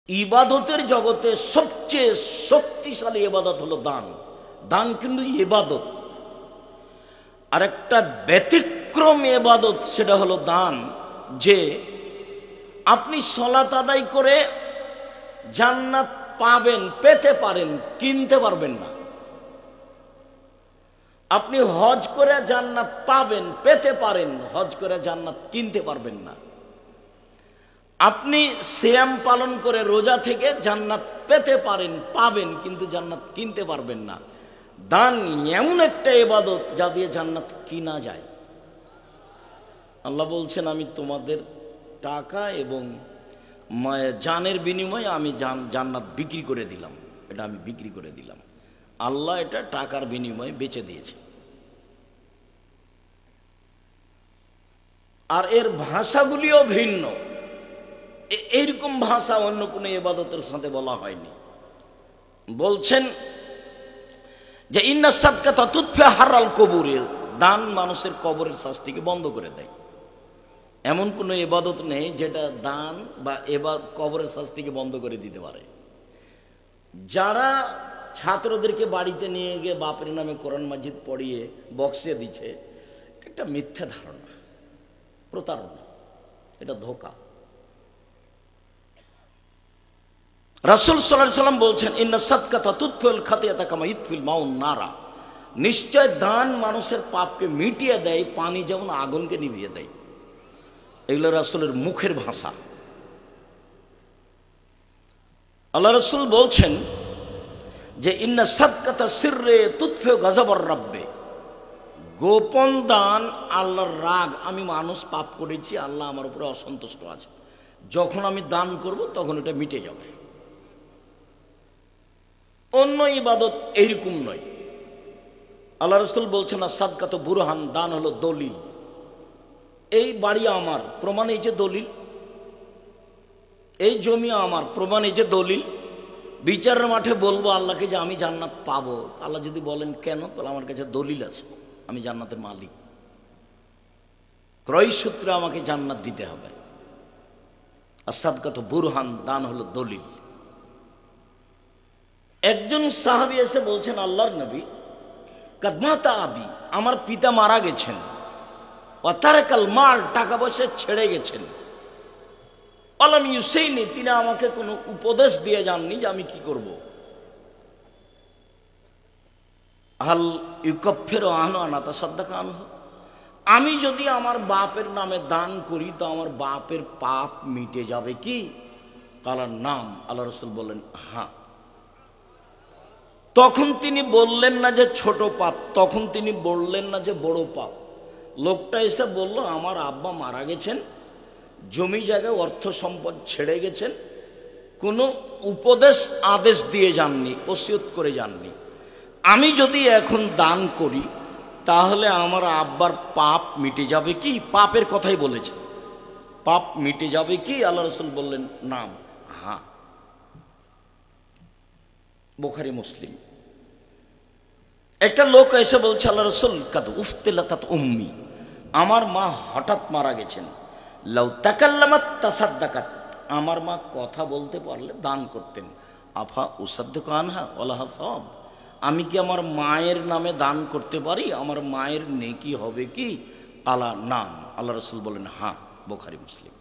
ইবাদতের জগতে সবচেয়ে শক্তিশালী ইবাদত হলো দান। দান কিন্তু ইবাদত। আর একটা ব্যতিক্রম ইবাদত, সেটা হলো দান। যে আপনি সালাত আদায় করে জান্নাত পাবেন, পেতে পারেন, কিনতে পারবেন না। আপনি হজ করে জান্নাত পাবেন, পেতে পারেন, হজ করে জান্নাত কিনতে পারবেন না। আপনি সিয়াম পালন করে রোজা থেকে জান্নাত পেতে পারেন, পাবেন, কিন্তু জান্নাত কিনতে পারবেন না। দান এমন একটা ইবাদত যা দিয়ে জান্নাত কিনা যায়। আল্লাহ বলছেন, আমি তোমাদের টাকা এবং জানের বিনিময়ে আমি জান্নাত বিক্রি করে দিলাম। এটা আমি বিক্রি করে দিলাম। আল্লাহ এটা টাকার বিনিময়ে বেচে দিয়েছে। আর এর ভাষাগুলিও ভিন্ন। এইরকম ভাষা অন্য কোনো ইবাদতের সাথে বলা হয়নি। বলছেন যে ইন্না সাদকাতা তুতফি হারাল কবুরে, দান মানুষের কবরের শাস্তিকে বন্ধ করে দেয়। এমন কোনো ইবাদত নেই যেটা দান বা কবরের শাস্তিকে বন্ধ করে দিতে পারে। যারা ছাত্রদেরকে বাড়িতে নিয়ে গিয়ে বাপের নামে কোরআন মাজিদ পড়িয়ে বক্সে দিচ্ছে, একটা মিথ্যা ধারণা, প্রতারণা, এটা ধোঁকা। রাসূল সাল্লাল্লাহু আলাইহি ওয়াসাল্লাম বলছেন, ইন্না সাদকাতা তুতফিল খাতিয়াতা কামা ইতফিল মাউন নারা। নিশ্চয় দান মানুষের পাপকে মিটিয়ে দেয়, পানি যেমন আগুনকে নিভিয়ে দেয়। এগুলো রাসূলের মুখের ভাষা। আল্লাহ রাসূল বলছেন যে ইন্না সাদকাতা সিররে তুতফি গাযাবার রাব্বে। গোপন দান আল্লাহর রাগ। আমি মানুষ পাপ করেছি, আল্লাহ আমার উপরে অসন্তুষ্ট আছে, যখন আমি দান করব তখন এটা মিটে যাবে। অন্য ইবাদত এইরকম নয়। আল্লাহ রাসূল বলছেন, সাদকাত বুরহান, দান হলো দলিল। এই বাড়ি আমার, প্রমাণ এই যে দলিল। এই জমি আমার, প্রমাণ এই যে দলিল। বিচারের মাঠে বলবো আল্লাহকে যে আমি জান্নাত পাবো। আল্লাহ যদি বলেন কেন, তাহলে আমার কাছে দলিল আছে, আমি জান্নাতের মালিক। ক্রয় সূত্রে আমাকে জান্নাত দিতে হবে। আর সাদকাত বুরহান, দান হলো দলিল। একজন সাহাবী এসে বলছেন, আল্লাহর নবী, কাদমাতা আবি, আমার পিতা মারা গেছেন, ওয়াতারাকাল মাল, টাকা পয়সা ছেড়ে গেছেন, আলাম ইউসাইনি, তিনি আমাকে কোনো উপদেশ দিয়ে যাননি যে আমি কি করব। হাল ইউকাফিরু আনহু আন আতাসাদ্দাকা আনহু, আমি যদি আমার বাপের নামে দান করি তো আমার বাপের পাপ মিটে যাবে কি? কালার নাম। আল্লাহ রাসূল বললেন, হ্যাঁ। তখন তিনি বললেন না যে ছোট পাপ, তখন তিনি বললেন না যে বড় পাপ। লোকটা এসে বলল, আমার আব্বা মারা গেছেন, জমি জায়গায় অর্থ সম্পদ ছেড়ে গেছেন, কোনো উপদেশ আদেশ দিয়ে যাননি, ওসিয়ত করে যাননি। আমি যদি এখন দান করি তাহলে আমার আব্বার পাপ মিটে যাবে কি? পাপের কথাই বলেছে, পাপ মিটে যাবে কি? আল্লাহ রাসূল বললেন, নাম, হ্যাঁ। বুখারী মুসলিম। একটা লোক এসে বলছে, আল্লাহ রাসূল, কাদ উফতিলাতাত উম্মি, আমার মা হঠাৎ মারা গেছেন, লাউ তাকাল্লামাত তাসাদ্দাকাত, আমার মা কথা বলতে পারলে দান করতেন, আফা উসাদ্দিকু আনহা ওয়ালাহা সাওয়াব, আমি কি আমার মায়ের নামে দান করতে পারি? আমার মায়ের নেকি হবে কি? আলা নাম। আল্লাহ রাসূল বলেন, হ্যাঁ। বুখারী মুসলিম।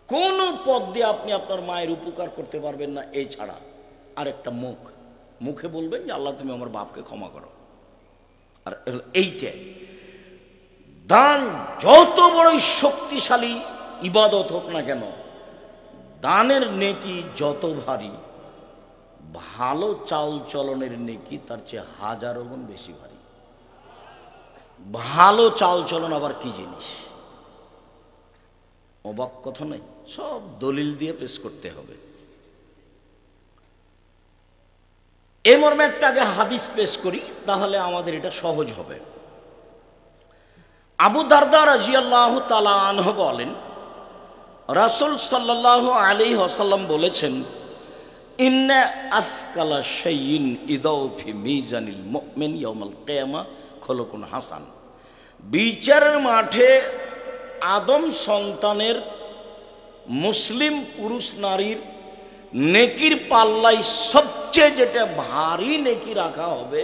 কোন পদ দিয়ে আপনি আপনার মায়ের উপকার করতে পারবেন না এই ছাড়া। আর একটা মুখে বলবেন যে আল্লাহ তুমি আমার বাপকে ক্ষমা করো। আর এইটা দান যত বড়ই শক্তিশালী ইবাদত হোক না কেন, দানের নেকি যত ভারী, ভালো চাল চলনের নেকি তার চেয়ে হাজারো গুণ বেশি ভারী। ভালো চাল চলন আবার কি জিনিস, অবাক কথা নয়। সব দলিল দিয়ে পেশ করতে হবে। এই মর্মে একটা আগে হাদিস পেশ করি, তাহলে আমাদের এটা সহজ হবে। আবু দারদা রাদিয়াল্লাহু তাআলা আনহু বলেন, রাসূল সাল্লাল্লাহু আলাইহি ওয়াসাল্লাম বলেছেন, ইন্না আসকালা শাইইন ইদাউ ফি মিজানিল মুমিন ইয়াউমাল কিয়ামা খুলুকুন হাসান। বিচারের মাঠে আদম সন্তানের, মুসলিম পুরুষ নারীর নেকির পাল্লাই সবচেয়ে যেটা ভারী নেকি রাখা হবে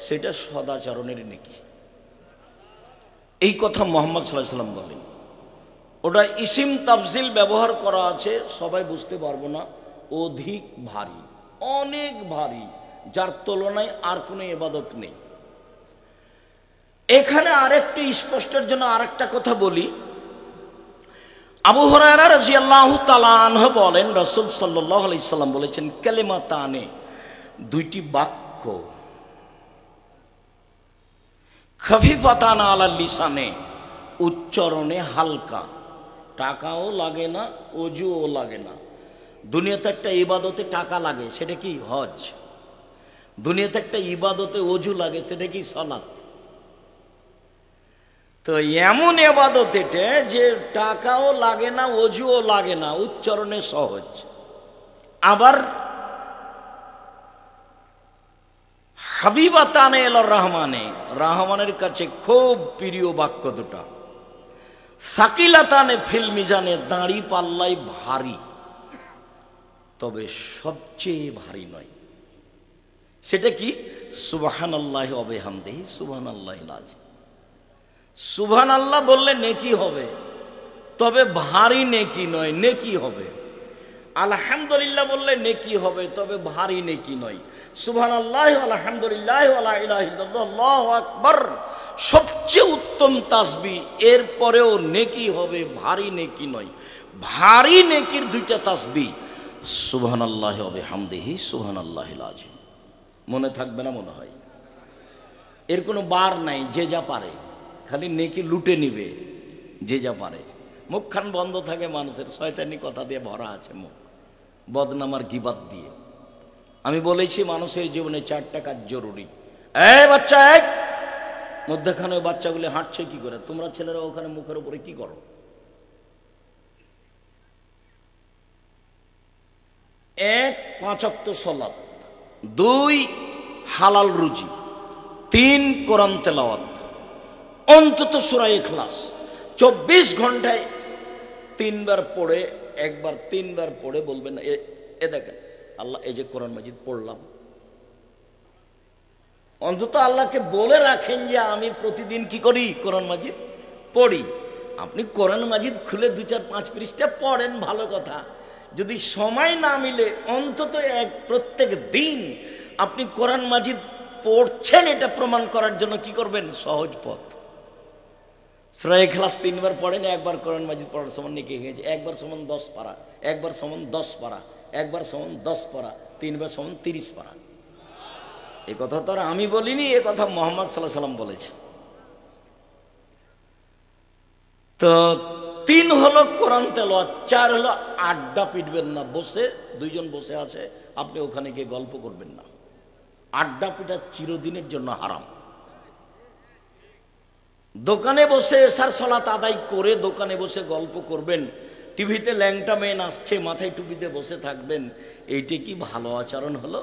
সেটা সদাচরণের নেকি। এই কথা মুহাম্মদ সাল্লাল্লাহু আলাইহি ওয়াসাল্লাম বলেন। ওটা ইসিম তাফজিল ব্যবহার করা আছে, সবাই বুঝতে পারবো না। অধিক ভারী, অনেক ভারী, যার তুলনায় আর কোনো ইবাদত নেই। এখানে আরেকটু স্পষ্টের জন্য আরেকটা কথা বলি। আবু হুরায়রা রাদিয়াল্লাহু তাআলা আনহু বলেন, রাসূল সাল্লাল্লাহু আলাইহি সাল্লাম বলেছেন, কালিমাতানে, দুইটি বাক্য, খফিফাতান আলাল লিসানে, উচ্চারণে হালকা, টাকাও লাগে না, অজুও লাগে না। দুনিয়াতে একটা ইবাদতে টাকা লাগে, সেটা কি? হজ। দুনিয়াতে একটা ইবাদতে অজু লাগে, সেটা কি? সালাত। তো এমন ইবাদত এটা যে টাকাও লাগে না, অজুও লাগে না, উচ্চারণে সহজ। আবার হাবিবাতানে ইলার রহমানে, রহমানের কাছে খুব প্রিয় বাক্য দুটা। সাকিলাতানে ফিল মিজানে, দাঁড়ি পাল্লাই ভারী, তবে সবচেয়ে ভারী নয়। সেটা কি? সুবহানাল্লাহি ওয়া বিহামদিহি সুবহানাল্লাহিল আযীম। সুবহানাল্লাহ বললে নেকি হবে, তবে ভারী নেকি নয়, নেকি হবে। আলহামদুলিল্লাহ বললে নেকি হবে, তবে ভারী নেকি নয়। সুবহানাল্লাহি ওয়া আলহামদুলিল্লাহি ওয়া লা ইলাহা ইল্লাল্লাহ আল্লাহু আকবার সবচেয়ে উত্তম তাসবিহ, এরপরেও নেকি হবে, ভারী নেকি নয়। ভারী নেকির দুইটা তাসবিহ, সুবহানাল্লাহি ওয়া বিহামদিহি সুবহানাল্লাহিল আযীম। মনে থাকবে না মনে হয়? এর কোনো বার নাই, যে যা পারে খালি নেকি লুটে নিবে, যে যা পারে। মুখখান বন্ধ থাকে মানুষের, শয়তানি কথা দিয়ে ভরা আছে মুখ, বদনামার গিবাত দিয়ে। আমি বলেছি মানুষের জীবনে 4টা কাজ জরুরি। এই বাচ্চা, এক মধ্যখানে বাচ্চাগুলি হাঁটছে কি করে? তোমরা ছেলেরা ওখানে মুখের উপরে কি করো? 1 5 ওয়াক্ত সালাত, 2 হালাল রুজি, 3 কোরআন তেলাওয়াত, অন্তত সূরা ইখলাস 24 ঘন্টায় 3 বার পড়ে, একবার 3 বার পড়ে বলবেন, এ দেখেন আল্লাহ, এই যে কোরআন মাজিদ পড়লাম। অন্তত আল্লাহকে বলে রাখেন যে আমি প্রতিদিন কি করি? কোরআন মাজিদ পড়ি। আপনি কোরআন মাজিদ খুলে 2 4 5 পৃষ্ঠা পড়েন, ভালো কথা। যদি সময় না মিলে অন্তত প্রত্যেক দিন আপনি কোরআন মাজিদ পড়ছেন, এটা প্রমাণ করার জন্য কি করবেন? সহজ পথ, সূরা ইখলাস 3 বার পড়েন, একবার কোরআন মাজিদ পড়ার সমান নেকি হয়ে গেছে। একবার সমান 10 পারা, একবার সমান 10 পারা, একবার সমান 10 পারা, 3 বার সমান 30 পারা। এই কথা তো আর আমি বলিনি, এ কথা মুহাম্মদ সাল্লাল্লাহু আলাইহি সাল্লাম বলেছেন। তো 3 হলো কোরআন তেলাওয়াত, 4 হলো আড্ডা পিটবেন না। বসে 2 জন বসে আছে, আপনি ওখানে গিয়ে গল্প করবেন না। আড্ডা পিটা চিরদিনের জন্য হারাম। দোকানে বসে এশার সালাত আদায় করে দোকানে বসে গল্প করবেন, টিভিতে ল্যাংটা মেয়ে নাচছে, মাথায় টুপিতে বসে থাকবেন, এইটা কি ভালো আচরণ হলো?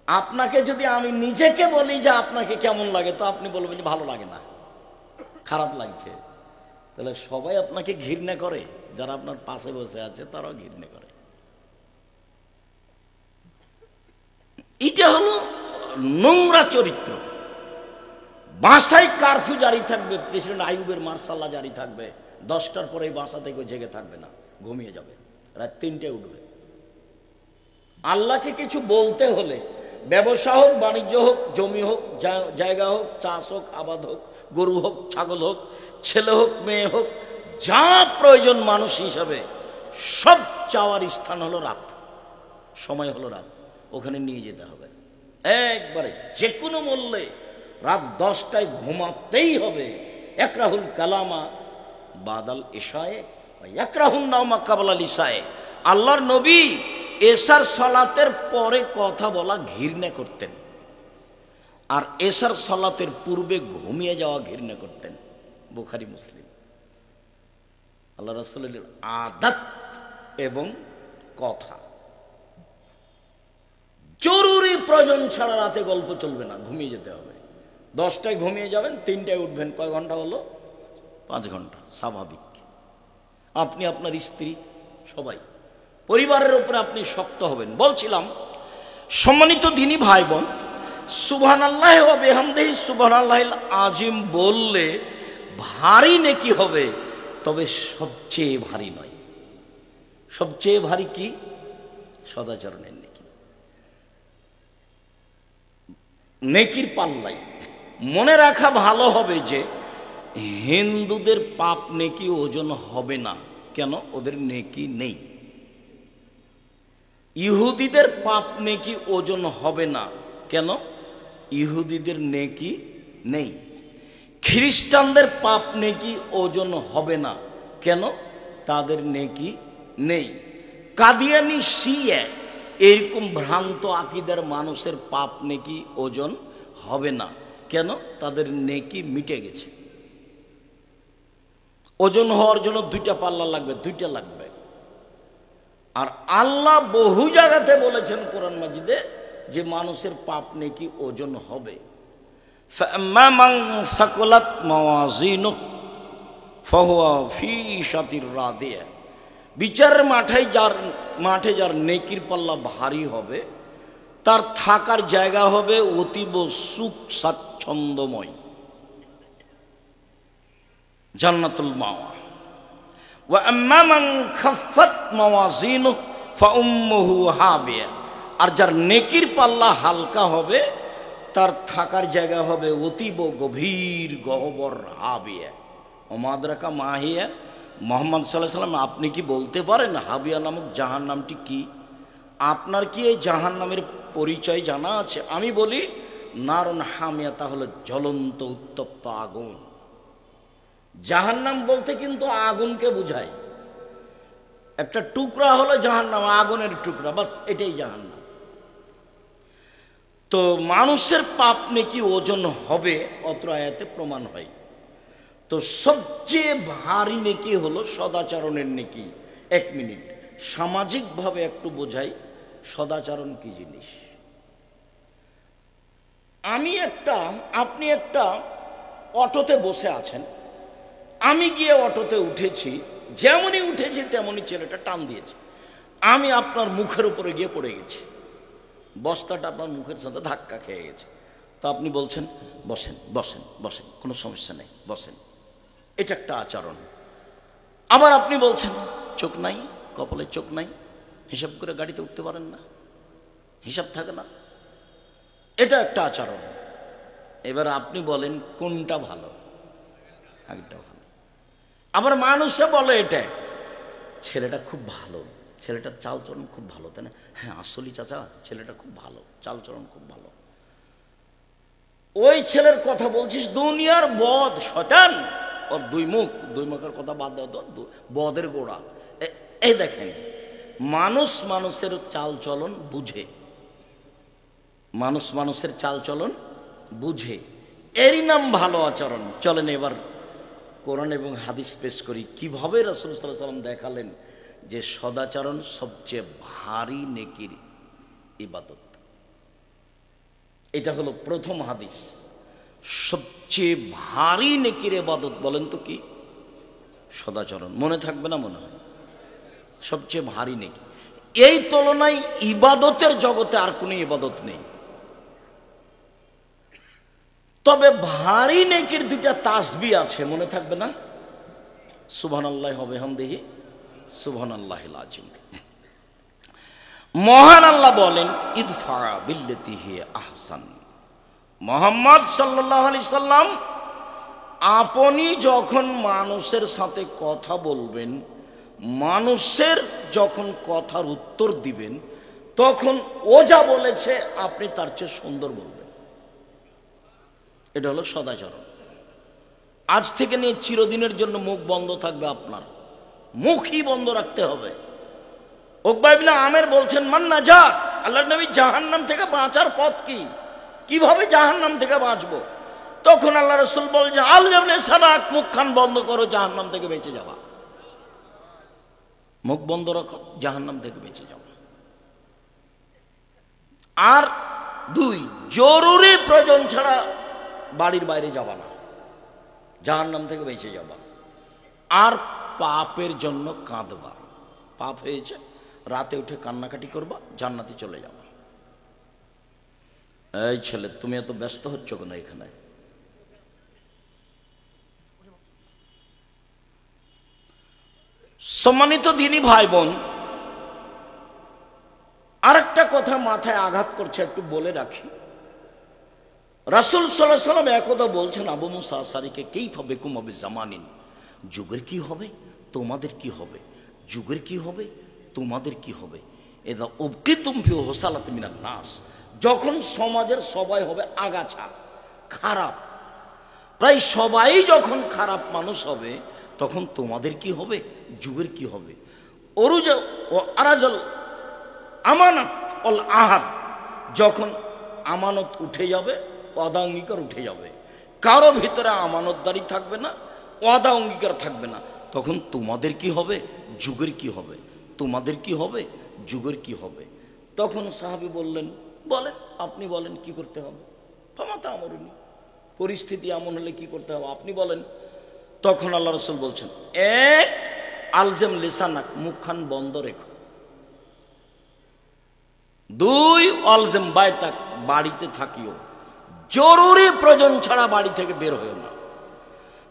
আপনাকে যদি আমি নিজেকে বলি যে আপনাকে কেমন লাগে, তো আপনি বলবেন যে ভালো লাগে না, খারাপ লাগছে। তাহলে সবাই আপনাকে ঘৃণা করে, যারা আপনার পাশে বসে আছে তারাও ঘৃণা করে। এটা হলো নোংরা চরিত্র। বাসায় কারফিউ জারি থাকবে, প্রেসিডেন্ট আইয়ুবের মার্শাল্লাহ জারি থাকবে। 10টার পরে এই বাসা থেকে জেগে থাকবে না, ঘুমিয়ে যাবে, রাত 3টায় উঠবে। আল্লাহকে কিছু বলতে হলে ব্যবসা হোক, বাণিজ্য হোক, জমি হোক, জায়গা হোক, চাষ হোক, আবাদ হোক, গরু হোক, ছাগল হোক, ছেলে হোক, মেয়ে হোক, যা প্রয়োজন মানুষ হিসাবে, সব চাওয়ার স্থান হলো রাত, সময় হলো রাত, ওখানে নিয়ে যেতে হবে একবারে, যে কোনো মূল্যে। রাত 10টায় ঘুমাতেই হবে। একরাহুল কালামা বাদাল ইশায়ে, একরাহুন নাওমা কাবলাল ইশায়ে। আল্লাহর নবী এশার সালাতের পরে কথা বলা ঘৃণা করতেন, আর এশার সালাতের পূর্বে ঘুমিয়ে যাওয়া ঘৃণা করতেন। বুখারী মুসলিম। আল্লাহ রাসূলের আদত এবং কথা। জরুরি প্রয়োজন ছাড়া রাতে গল্প চলবে না, ঘুমিয়ে যেতে হবে। 10টায় ঘুমিয়ে যাবেন, 3টায় উঠবেন। কয় ঘন্টা হলো? 5 ঘন্টা। স্বাভাবিক। আপনি, আপনার স্ত্রী, সবাই পরিবারের উপরে আপনি শক্ত হবেন। বলছিলাম সম্মানিত দিনী ভাই বোন, সুবহানাল্লাহ ওয়া বিহামদিহি সুবহানাল্লাহিল আজিম বললে ভারী নেকি হবে, তবে সবচেয়ে ভারী নয়। সবচেয়ে ভারী কি? সদাচরণের নেকি। নেকির পাল্লাই মনে রাখা ভালো হবে যে হিন্দুদের পাপ নেকি ওজন হবে না। কেন? ওদের নেকি নেই। ইহুদিদের পাপ নেকি ওজন হবে না। কেন? ইহুদিদের নেকি নেই। খ্রিস্টানদের পাপ নেকি ওজন হবে না। কেন? তাদের নেকি নেই। কাদিয়ানি, শিয়া এরকম ভ্রান্ত আকীদার মানুষের পাপ নেকি ওজন হবে না। কেন? তাদের নেকি মিটে গেছে। ওজন হওয়ার জন্য দুইটা পাল্লা লাগবে, দুইটা লাগবে। আর আল্লাহ বহু জায়গাতে বলেছেন কোরআন মাজিদে যে মানুষের পাপ নেকি ওজন হবে। ফাম্মা মান সাকুলাত মাওয়াজিনুহু ফাহুয়া ফি শাতির রাদিয়া। বিচারের মাঠে যার নেকির পাল্লা ভারী হবে, তার থাকার জায়গা হবে অতীব সুখ স্বাচ্ছন্দ্যময়, জান্নাতুল মাওয়া। ওয়া আম্মা মান খাফফাত মাওয়াজিনুহু ফাউম্মুহু হাবিয়া। আর যার নেকির পাল্লা হালকা হবে, তার থাকার জায়গা হবে অতীব গভীর গহ্বর হাবিয়া। ওমাদরাকা মাহিয়া। মুহাম্মদ সাল্লাল্লাহু আলাইহি ওয়াসাল্লাম, আপনি কি বলতে পারেন হাবিয়া নামক জাহান্নামটি কি? আপনার কি এই জাহান্নামের পরিচয় জানা আছে? আমি বলি নারুন হামিয়া, তাহলে জ্বলন্ত উত্তপ্ত আগুন। জাহান্নাম বলতে কিন্তু আগুনকে বোঝায়। একটা টুকরা হলো জাহান্নাম, আগুনের টুকরা, বাস এটাই জাহান্নাম। তো মানুষের পাপ নেকি ওজন হবে, অত্র আয়াতে প্রমাণ হয়। তো সবচেয়ে ভারী নেকি হলো সদাচরণের নেকি। এক মিনিট সামাজিকভাবে একটু বোঝাই সদাচরণ কি জিনিস। আপনি একটা অটোতে বসে আছেন, আমি গিয়ে অটোতে উঠেছি, যেমনই উঠেছি তেমনই ছেলেটা টান দিয়েছে, আমি আপনার মুখের উপরে গিয়ে পড়ে গেছি, বস্তাটা আপনার মুখের সাথে ধাক্কা খেয়ে গেছে। তো আপনি বলছেন বসেন বসেন বসেন, কোনো সমস্যা নেই, বসেন। এটা একটা আচরণ। আবার আপনি বলছেন চোখ নাই, কপালে চোখ নাই, হিসাব করে গাড়িতে উঠতে পারেন না, হিসাব থাকে না, এটা একটা আচরণ। এবার আপনি বলেন কোনটা ভালো? আগেরটা ভালো। আবার মানুষে বলে এটা ছেলেটা খুব ভালো, ছেলেটার চালচলন খুব ভালো, তাই না? হ্যাঁ আসলেই চাচা ছেলেটা খুব ভালো, চালচলন খুব ভালো। ওই ছেলের কথা বলছিস, দুনিয়ার বদ শয়তান, ওর দুই মুখের কথা বাদ দাও তো, বদের গোড়া। এই দেখেন, মানুষ মানুষের চালচলন বুঝে, মানুষের চালচলন বুঝে, এরই নাম ভালো আচরণ। চলেন এবার কোরআন এবং হাদিস পেশ করি কিভাবে রাসূল সাল্লাল্লাহু আলাইহি ওয়াসাল্লাম দেখালেন যে সদাচরণ সবচেয়ে ভারী নেকির ইবাদত। এটা হলো প্রথম হাদিস। সবচেয়ে ভারী নেকির ইবাদত বলেন তো কি? সদাচরণ। মনে থাকবে না মনে হয়? সবচেয়ে ভারী নেকি। এই তুলনায় ইবাদতের জগতে আর কোনো ইবাদত নেই। তবে ভারী নেকির দুইটা তাসবিহ আছে, মনে থাকবে না? সুবহানাল্লাহি ওয়া বিহামদিহি সুবহানাল্লাহিল আযীম। মহান আল্লাহ বলেন ইদফা বিল্লাতি হিয়া আহসান। মুহাম্মদ সাল্লাল্লাহু আলাইহি সাল্লাম আপনি যখন মানুষের সাথে কথা বলবেন, মানুষের যখন কথার উত্তর দিবেন, তখন ও যা বলেছে আপনি তার চেয়ে সুন্দর বলবেন। এটা হলো সদাচরণ। আজ থেকে নিয়ে চিরদিনের জন্য মুখ বন্ধ থাকবে, আপনার মুখই বন্ধ রাখতে হবে। উকবা ইবনে আমের বলছেন মান নাজাত, আল্লাহর নবী জাহান্নাম থেকে বাঁচার পথ কি, কিভাবে জাহান্নাম থেকে বাঁচবো? তখন আল্লাহ রাসূল বলছেন আল ইবনে সানাক, মুখখান বন্ধ করো, জাহান্নাম থেকে বেঁচে যাবা। মুখ বন্ধ রাখো, জাহান্নাম থেকে বেঁচে যাও। আর দুই, জরুরি প্রয়োজন ছাড়া বাড়ির বাইরে যাবা না, জাহান্নাম থেকে বেঁচে যাবা। আর পাপের জন্য কাঁদবা, পাপ হয়েছে রাতে উঠে কান্নাকাটি করবা, জান্নাতে চলে যাবা। এই ছেলে, তুমি এত ব্যস্ত হচ্ছ কেন এখানে? সম্মানিত দিনী ভাই বোন, আরেকটা কথা মাথায় আঘাত করছে, একটু বলে রাখি। রাসূল সাল্লাল্লাহু আলাইহি ওয়াসাল্লাম একদা বলছেন আবু মুসা আশআরীকে, কাইফা বিকুম আবি জামানিন, যুগের কি হবে, তোমাদের কি হবে, যুগের কি হবে, তোমাদের কি হবে। এদা উবকিতুম ফি হুসালাতি মিনান নাস, যখন সমাজের সবাই হবে আগাছা, খারাপ, প্রায় সবাই যখন খারাপ মানুষ হবে, তখন তোমাদের কি হবে, যুগের কি হবে। অরুজা ও আরাজল আমানত অল আহাদ, যখন আমানত উঠে যাবে, ওয়াদা অঙ্গীকার উঠে যাবে, কারো ভিতরে আমানতদারি থাকবে না, ওয়াদা অঙ্গীকার থাকবে না, তখন তোমাদের কি হবে, যুগের কি হবে, তোমাদের কি হবে, যুগের কি হবে। তখন সাহাবী বললেন, বলেন, আপনি বলেন কি করতে হবে। ফামাতা আমরুনি, পরিস্থিতি এমন হলে কি করতে হবে আপনি বলেন। তখন আল্লাহ রাসূল বলছেন, এক, আলজেম লিসানাক, মুখখান বন্ধ রেখো। দুই, অলজেম বাইতাক, বাড়িতে থাকিও, জরুরি প্রয়োজন ছাড়া বাড়ি থেকে বের হয়েও না।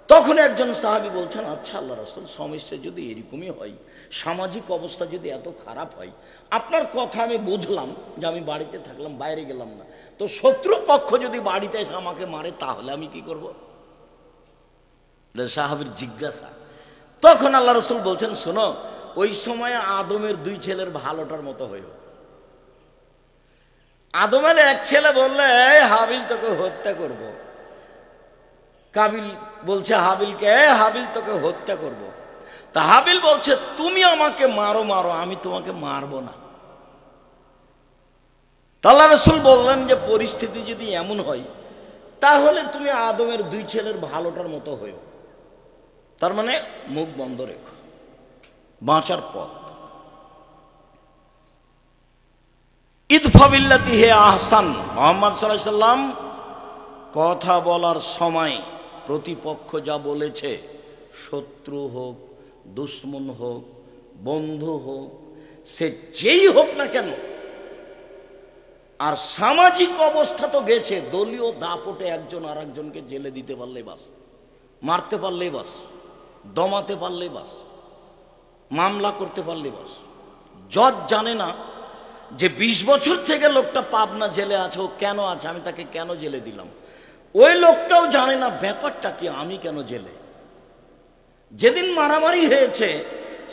তখন একজন সাহাবী বলছেন, আচ্ছা আল্লাহ রাসূল, সমস্যা যদি এরকমই হয়, সামাজিক অবস্থা যদি এত খারাপ হয়, আপনার কথা আমি বুঝলাম যে আমি বাড়িতে থাকলাম, বাইরে গেলাম না, তো শত্রু পক্ষ যদি বাড়িতে এসে আমাকে মারে, তাহলে আমি কি করব? সাহাবীর জিজ্ঞাসা। তখন আল্লাহ রাসূল বলছেন, শোনো, ওই সময় আদমের দুই ছেলের ভালোটার মতো হইও। আদমের এক ছেলে বললে, হাবিল তোকে হত্যা করব। কাবিল বলছে হাবিলকে, হাবিল তোকে হত্যা করব। তা হাবিল বলছে, তুমি আমাকে মারো মারো, আমি তোমাকে মারবো না। আল্লাহ রাসূল বললেন যে পরিস্থিতি যদি এমন হয়, তাহলে তুমি আদমের দুই ছেলের ভালোটার মতো হইও। তার মানে মুখ বন্ধ রেখো, বাঁচার পথ। ইদফা বিল্লাতি হে আহসান, মুহাম্মদ সাল্লাল্লাহু আলাইহি সাল্লাম কথা বলার সময় প্রতিপক্ষ যা বলেছে, শত্রু হোক, দুশ্মন হোক, বন্ধু হোক, সে যেই হোক না কেন, আর সামাজিক অবস্থা তো গেছে, দলীয় দাপটে একজন আর একজনকে জেলে দিতে পারলেই বাস, মারতে পারলেই বাস, দমাতে পারলেই বাস, মামলা করতে পারলেই বাস। জজ জানে না যে 20 বছর থেকে লোকটা পাবনা জেলে আছে, ও কেন আছে, আমি তাকে কেন জেলে দিলাম। ওই লোকটাও জানে না ব্যাপারটা কি, আমি কেন জেলে। যেদিন মারামারি হয়েছে,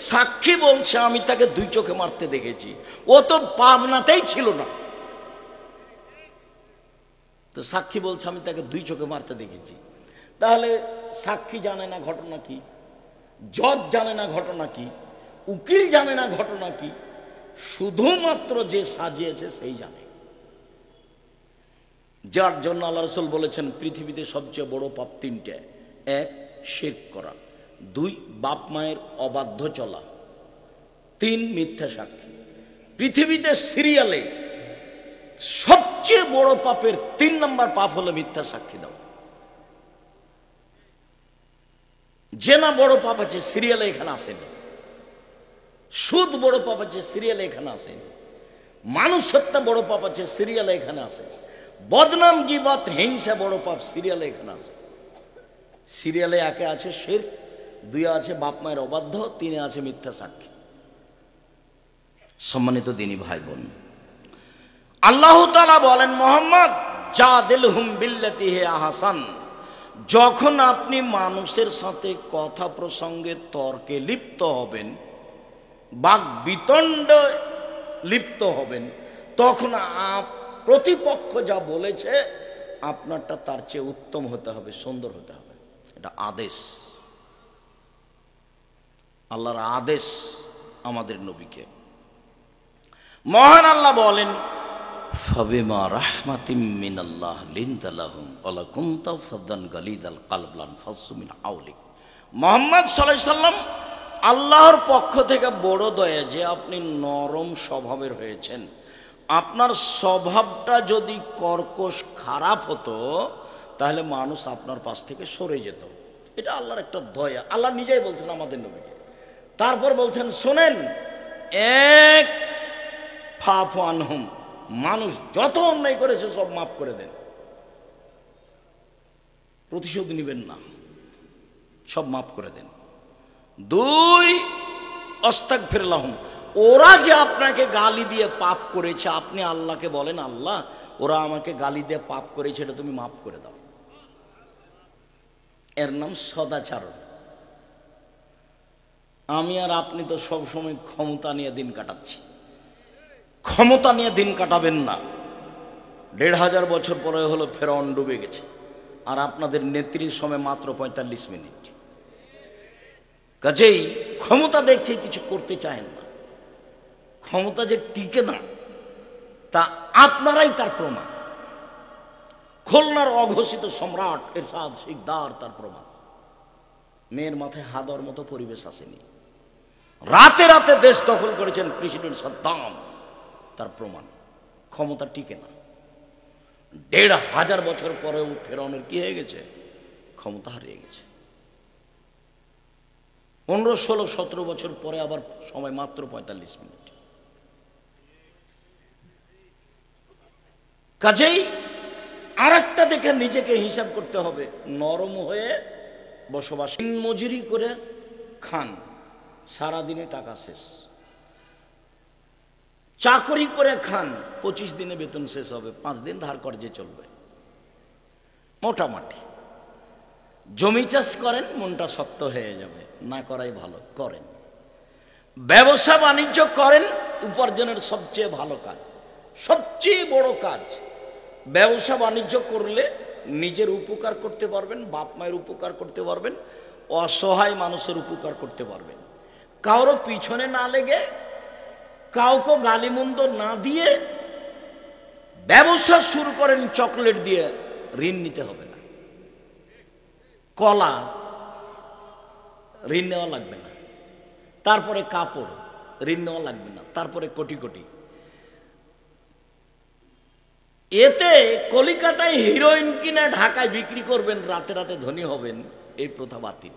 সাক্ষী বলছে আমি তাকে 2 চোখে মারতে দেখেছি, ও তো পাবনাতেই ছিল না, তো সাক্ষী বলছে আমি তাকে 2 চোখে মারতে দেখেছি। তাহলে সাক্ষী জানে না ঘটনা কি, জজ জানে না ঘটনা কি, উকিল জানে না ঘটনা কি, শুধুমাত্র যে সাজিয়েছে সেই জানে। যার জন্য আল্লাহ রাসূল বলেছেন, পৃথিবীতে সবচেয়ে বড় পাপ 3টে। 1, শিরক করা। 2, বাপ মায়ের অবাধ্য চলা। 3, মিথ্যা সাক্ষী। পৃথিবীতে সিরিয়ালে সবচেয়ে বড় পাপের 3 নম্বর পাপ হলো মিথ্যা সাক্ষী দাও। জেনা বড় পাপ আছে, সিরিয়ালে এখানে আসেনি। সুদ বড় পাপ আছে, সিরিয়ালে এখানে আসেনি। মানুষ হত্যা বড় পাপ আছে, সিরিয়ালে এখানে আসেনি। বদনাম, গীবত, হিংসা বড় পাপ, সিরিয়ালে এখানে আসে। সিরিয়ালে 1 আছে শিরক, 2 আছে বাপ মায়ের অবাধ্য, 3 আছে মিথ্যা সাক্ষী। সম্মানিত দিনী ভাই বোন, আল্লাহ তাআলা বলেন, মুহাম্মদ জাদিলহুম বিল্লাতি হি আহসান, যখন আপনি মানুষের সাথে কথা প্রসঙ্গে তর্কে লিপ্ত হবেন, বাক বিতণ্ডে লিপ্ত হবেন, তখন প্রতিপক্ষ যা বলেছে আপনারটা তার চেয়ে উত্তম হতে হবে, সুন্দর হতে হবে। এটা আদেশ, আল্লাহর আদেশ আমাদের নবীকে। মহান আল্লাহ বলেন, ফাবিমা রাহমাতিম মিনাল্লাহ লিনতা লাহুম ওয়া কুনতা ফাদ্দান গালিদাল কলব লানফাসু মিন হাওলিক। মুহাম্মদ সাল্লাল্লাহু আলাইহি সাল্লাম আল্লাহর পক্ষ থেকে বড় দয়া যে আপনি নরম স্বভাবের হয়েছেন। আপনার স্বভাবটা যদি কর্কশ খারাপ হতো, তাহলে মানুষ আপনার পাশ থেকে সরে যেত। এটা আল্লাহর একটা দয়া, আল্লাহ নিজেই বলছেন আমাদের নবীকে। তারপর বলছেন, শোনেন, এক ফাফু আনহুম, মানুষ যত অন্যায় করেছে সব মাফ করে দেন, প্রতিশোধ নিবেন না, সব মাফ করে দেন। দুই, আস্তাগফিরুল্লাহুম, ওরা যে আপনাকে গালি দিয়ে পাপ করেছে, আপনি আল্লাহকে বলেন, আল্লাহ ওরা আমাকে গালি দিয়ে পাপ করেছে, এটা তুমি মাফ করে দাও। এর নাম সদাচরণ। আমি আর আপনি তো সব সময় ক্ষমতা নিয়ে দিন কাটাচ্ছি। ক্ষমতা নিয়ে দিন কাটাবেন না। ১৫০০ বছর পরে হলো ফেরাউন ডুবে গেছে, আর আপনাদের নেত্রীর সময় মাত্র ৪৫ মিনিট। কাজেই ক্ষমতা দেখে কিছু করতে চায়েন না। ক্ষমতা যে টিকে না তা আপনারাই তার প্রমাণ। খুলনার অঘোষিত সম্রাট এরশাদ শিকদার তার প্রমাণ। মেয়ের মাথায় হাত দেওয়ার মতো পরিবেশ আসেনি। রাতে রাতে দেশ দখল করেছেন প্রেসিডেন্ট সাদ্দাম, তার প্রমাণ। ক্ষমতা টিকে না। ১৫০০ বছর পরেও ফেরাউনের কি হয়ে গেছে? ক্ষমতা হারিয়ে গেছে। ১৫, ১৬, ১৭ বছর পরে আবার সময় মাত্র ৪৫ মিনিট। কাজেই আর একটা দেখে নিজেকে হিসাব করতে হবে। নরম হয়ে বসবাস, মজুরি করে খান, সারাদিনে টাকা শেষ। চাকরি করে খান, ২৫ দিনে বেতন শেষ হবে, ৫ দিন ধার কর্জে চলবে মোটামুটি। জমি চাষ করেন, মনটা শক্ত হয়ে যাবে, না করাই ভালো, করেন। ব্যবসা বাণিজ্য করেন, উপার্জনের সবচেয়ে ভালো কাজ, সবচেয়ে বড় কাজ। ব্যবসা বাণিজ্য করলে নিজের উপকার করতে পারবেন, বাপ মায়ের উপকার করতে পারবেন, অসহায় মানুষের উপকার করতে পারবেন। কারো পিছনে না লেগে, কাউকে গালিমন্দ না দিয়ে ব্যবসা শুরু করেন। চকলেট দিয়ে ঋণ নিতে হবে না, কলা ঋণ নেওয়া লাগবে না, তারপরে কাপড় ঋণ নেওয়া লাগবে না, তারপরে কোটি কোটি। এতে কলিকাতায় হিরোইন কিনে ঢাকায় বিক্রি করবেন, রাতে রাতে ধনী হবেন, এই প্রথা বাতিল।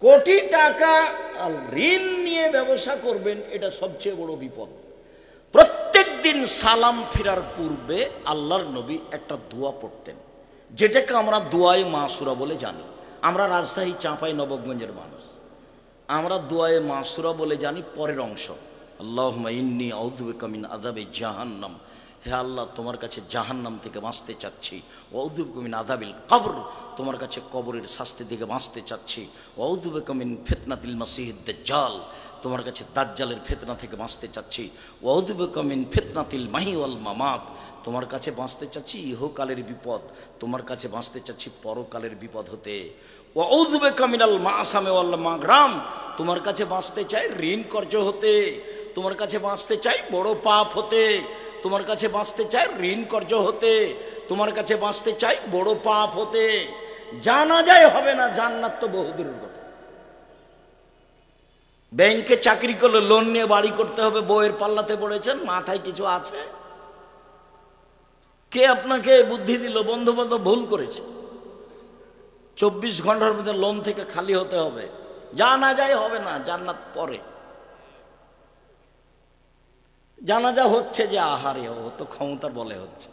কোটি টাকা ঋণ নিয়ে ব্যবসা করবেন, এটা সবচেয়ে বড় বিপদ। প্রত্যেক দিন সালাম ফিরার পূর্বে আল্লাহর নবী একটা দোয়া পড়তেন, যেটাকে আমরা দোয়ায়ে মাসুরা বলে জানি। আমরা রাজশাহী চাঁপাই নবাবগঞ্জের মানুষ, আমরা দোয়ায়ে মাসুরা বলে জানি পরের অংশ, আল্লাহুম্মা ইন্নী আউযু বিকা মিন আযাবি জাহান্নাম, হে আল্লাহ তোমার কাছে জাহান্নাম থেকে বাঁচতে চাচ্ছি। ওয়াউযু বিকা মিন আযাবিল কবর, তোমার কাছে কবরের শাস্তি থেকে বাঁচতে চাচ্ছি। ওয়াউযু বিকা মিন ফিতনাতিল মাসিহিদ দাজ্জাল, তোমার কাছে দাজ্জালের ফিতনা থেকে বাঁচতে চাচ্ছি। ওয়াউযু বিকা মিন ফিতনাতিল মাহি ওয়াল মামাত, তোমার কাছে বাঁচতে চাচ্ছি ইহকালের বিপদ, তোমার কাছে বাঁচতে চাচ্ছি পরকালের বিপদ হতে। ওয়াউযু বিকা মিনাল মাসামি ওয়াল মাগরাম, তোমার কাছে বাঁচতে চাই ঋণ কর্জ হতে, তোমার কাছে বাঁচতে চাই বড় পাপ হতে, তোমার কাছে বাঁচতে চাই ঋণ কর্জ হতে, তোমার কাছে বাঁচতে চাই বড় পাপ হতে। জানাজাই হবে না, জান্নাত তো বহুদূরের কথা। ব্যাংকে চাকরি করলে লোন নিয়ে বাড়ি করতে হবে, বউয়ের পাল্লাতে পড়েছেন, মাথায় কিছু আছে? কে আপনাকে বুদ্ধি দিল? বন্ধু বান্ধব ভুল করেছে। ২৪ ঘন্টার মধ্যে লোন থেকে খালি হতে হবে, জানাজাই হবে না, জান্নাত পরে। জানাজা হচ্ছে যে আহারে, ও তো ক্ষমতার বলে হচ্ছে।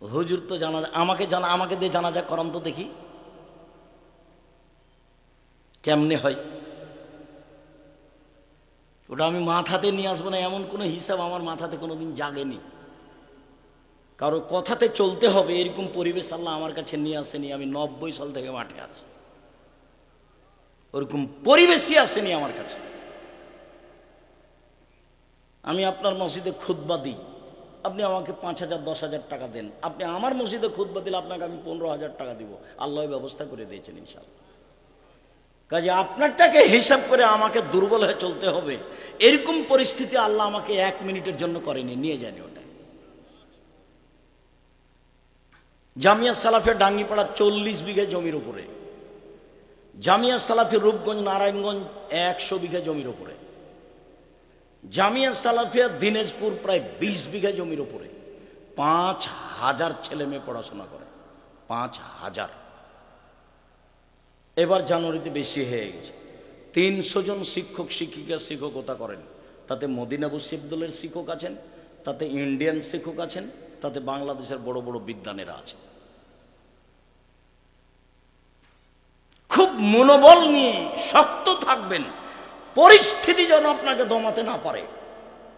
হুজুর তো জানাজা, আমাকে দিয়ে জানাজা করান তো দেখি কেমনে হয়। ওটা আমি মাথাতে নিয়ে আসবো না, এমন কোনো হিসাব আমার মাথাতে কোনোদিন জাগেনি। কারো কথাতে চলতে হবে এরকম পরিবেশ আল্লাহ আমার কাছে নিয়ে আসেনি। আমি ৯০ সাল থেকে মাঠে আছি, ওরকম পরিবেশই আসেনি আমার কাছে। আমি আপনার মসজিদে খুতবা দিই, আপনি আমাকে ৫,০০০, ১০,০০০ টাকা দেন। আপনি আমার মসজিদে খুতবা দিলে আপনাকে আমি ১৫,০০০ টাকা দিব। আল্লাহ ব্যবস্থা করে দিয়েছেন ইনশাআল্লাহ। কাজে আপনারটাকে হিসাব করে আমাকে দুর্বল হয়ে চলতে হবে, এরকম পরিস্থিতি আল্লাহ আমাকে ১ মিনিটের জন্য করেনি, নিয়ে যায়নি ওটা। জামিয়া সালাফের ডাঙ্গিপাড়া ৪০ বিঘা জমির উপরে, জামিয়া সালাফের রূপগঞ্জ নারায়ণগঞ্জ ১০০ বিঘা জমির উপরে, জামিয়া সালাফিয়া দিনাজপুর প্রায় ২০ বিঘা জমির উপরে। ৫,০০০ ছেলে মেয়ে পড়াশোনা করে, ৫,০০০। এবার জানুয়ারিতে বেশি হয়ে গেছে। 300 জন শিক্ষক শিক্ষিকা শিক্ষকতা করেন। তাতে মদিনা বিশ্ববিদ্যালয়ের শিক্ষক আছেন, তাতে ইন্ডিয়ান শিক্ষক আছেন, তাতে বাংলাদেশের বড় বড় বিদ্বানেরা আছেন। খুব মনোবল নিয়ে শক্ত থাকবেন, পরিস্থিতি যেন আপনাকে দমাতে না পারে।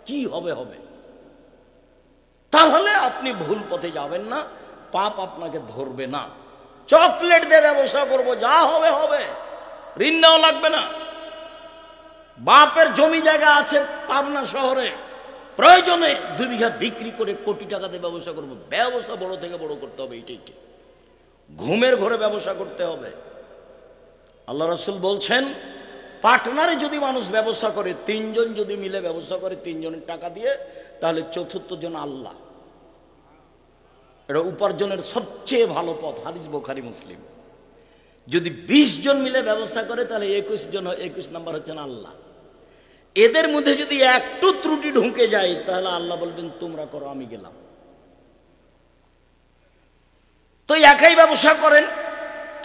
কি হবে হবে, তাহলে আপনি ভুল পথে যাবেন না, পাপ আপনাকে ধরবে না। চকলেট দিয়ে ব্যবসা করব, যা হবে হবে, ঋণ নেওয়া লাগবে না। বাপের জমি জায়গা আছে পাবনা শহরে, প্রয়োজনে 2 বিঘা বিক্রি করে কোটি টাকা দিয়ে ব্যবসা করব। ব্যবসা বড় থেকে বড় করতে হবে, এইটাই ঠিক। ঘুমের ঘরে ব্যবসা করতে হবে। আল্লাহ রাসূল বলছেন, পার্টনারে যদি মানুষ ব্যবসা করে, 3 জন যদি মিলে ব্যবসা করে 3 জনের টাকা দিয়ে, তাহলে চতুর্থ জন আল্লাহ। এটা উপার্জনের সবচেয়ে ভালো পথ, হাদিস বুখারী মুসলিম। যদি 20 জন মিলে ব্যবসা করে, তাহলে 21 জন, 21 নাম্বার হচ্ছেন আল্লাহ। এদের মধ্যে যদি একটু ত্রুটি ঢুকে যায়, তাহলে আল্লাহ বলবেন তোমরা করো, আমি গেলাম। তো একাই ব্যবসা করেন,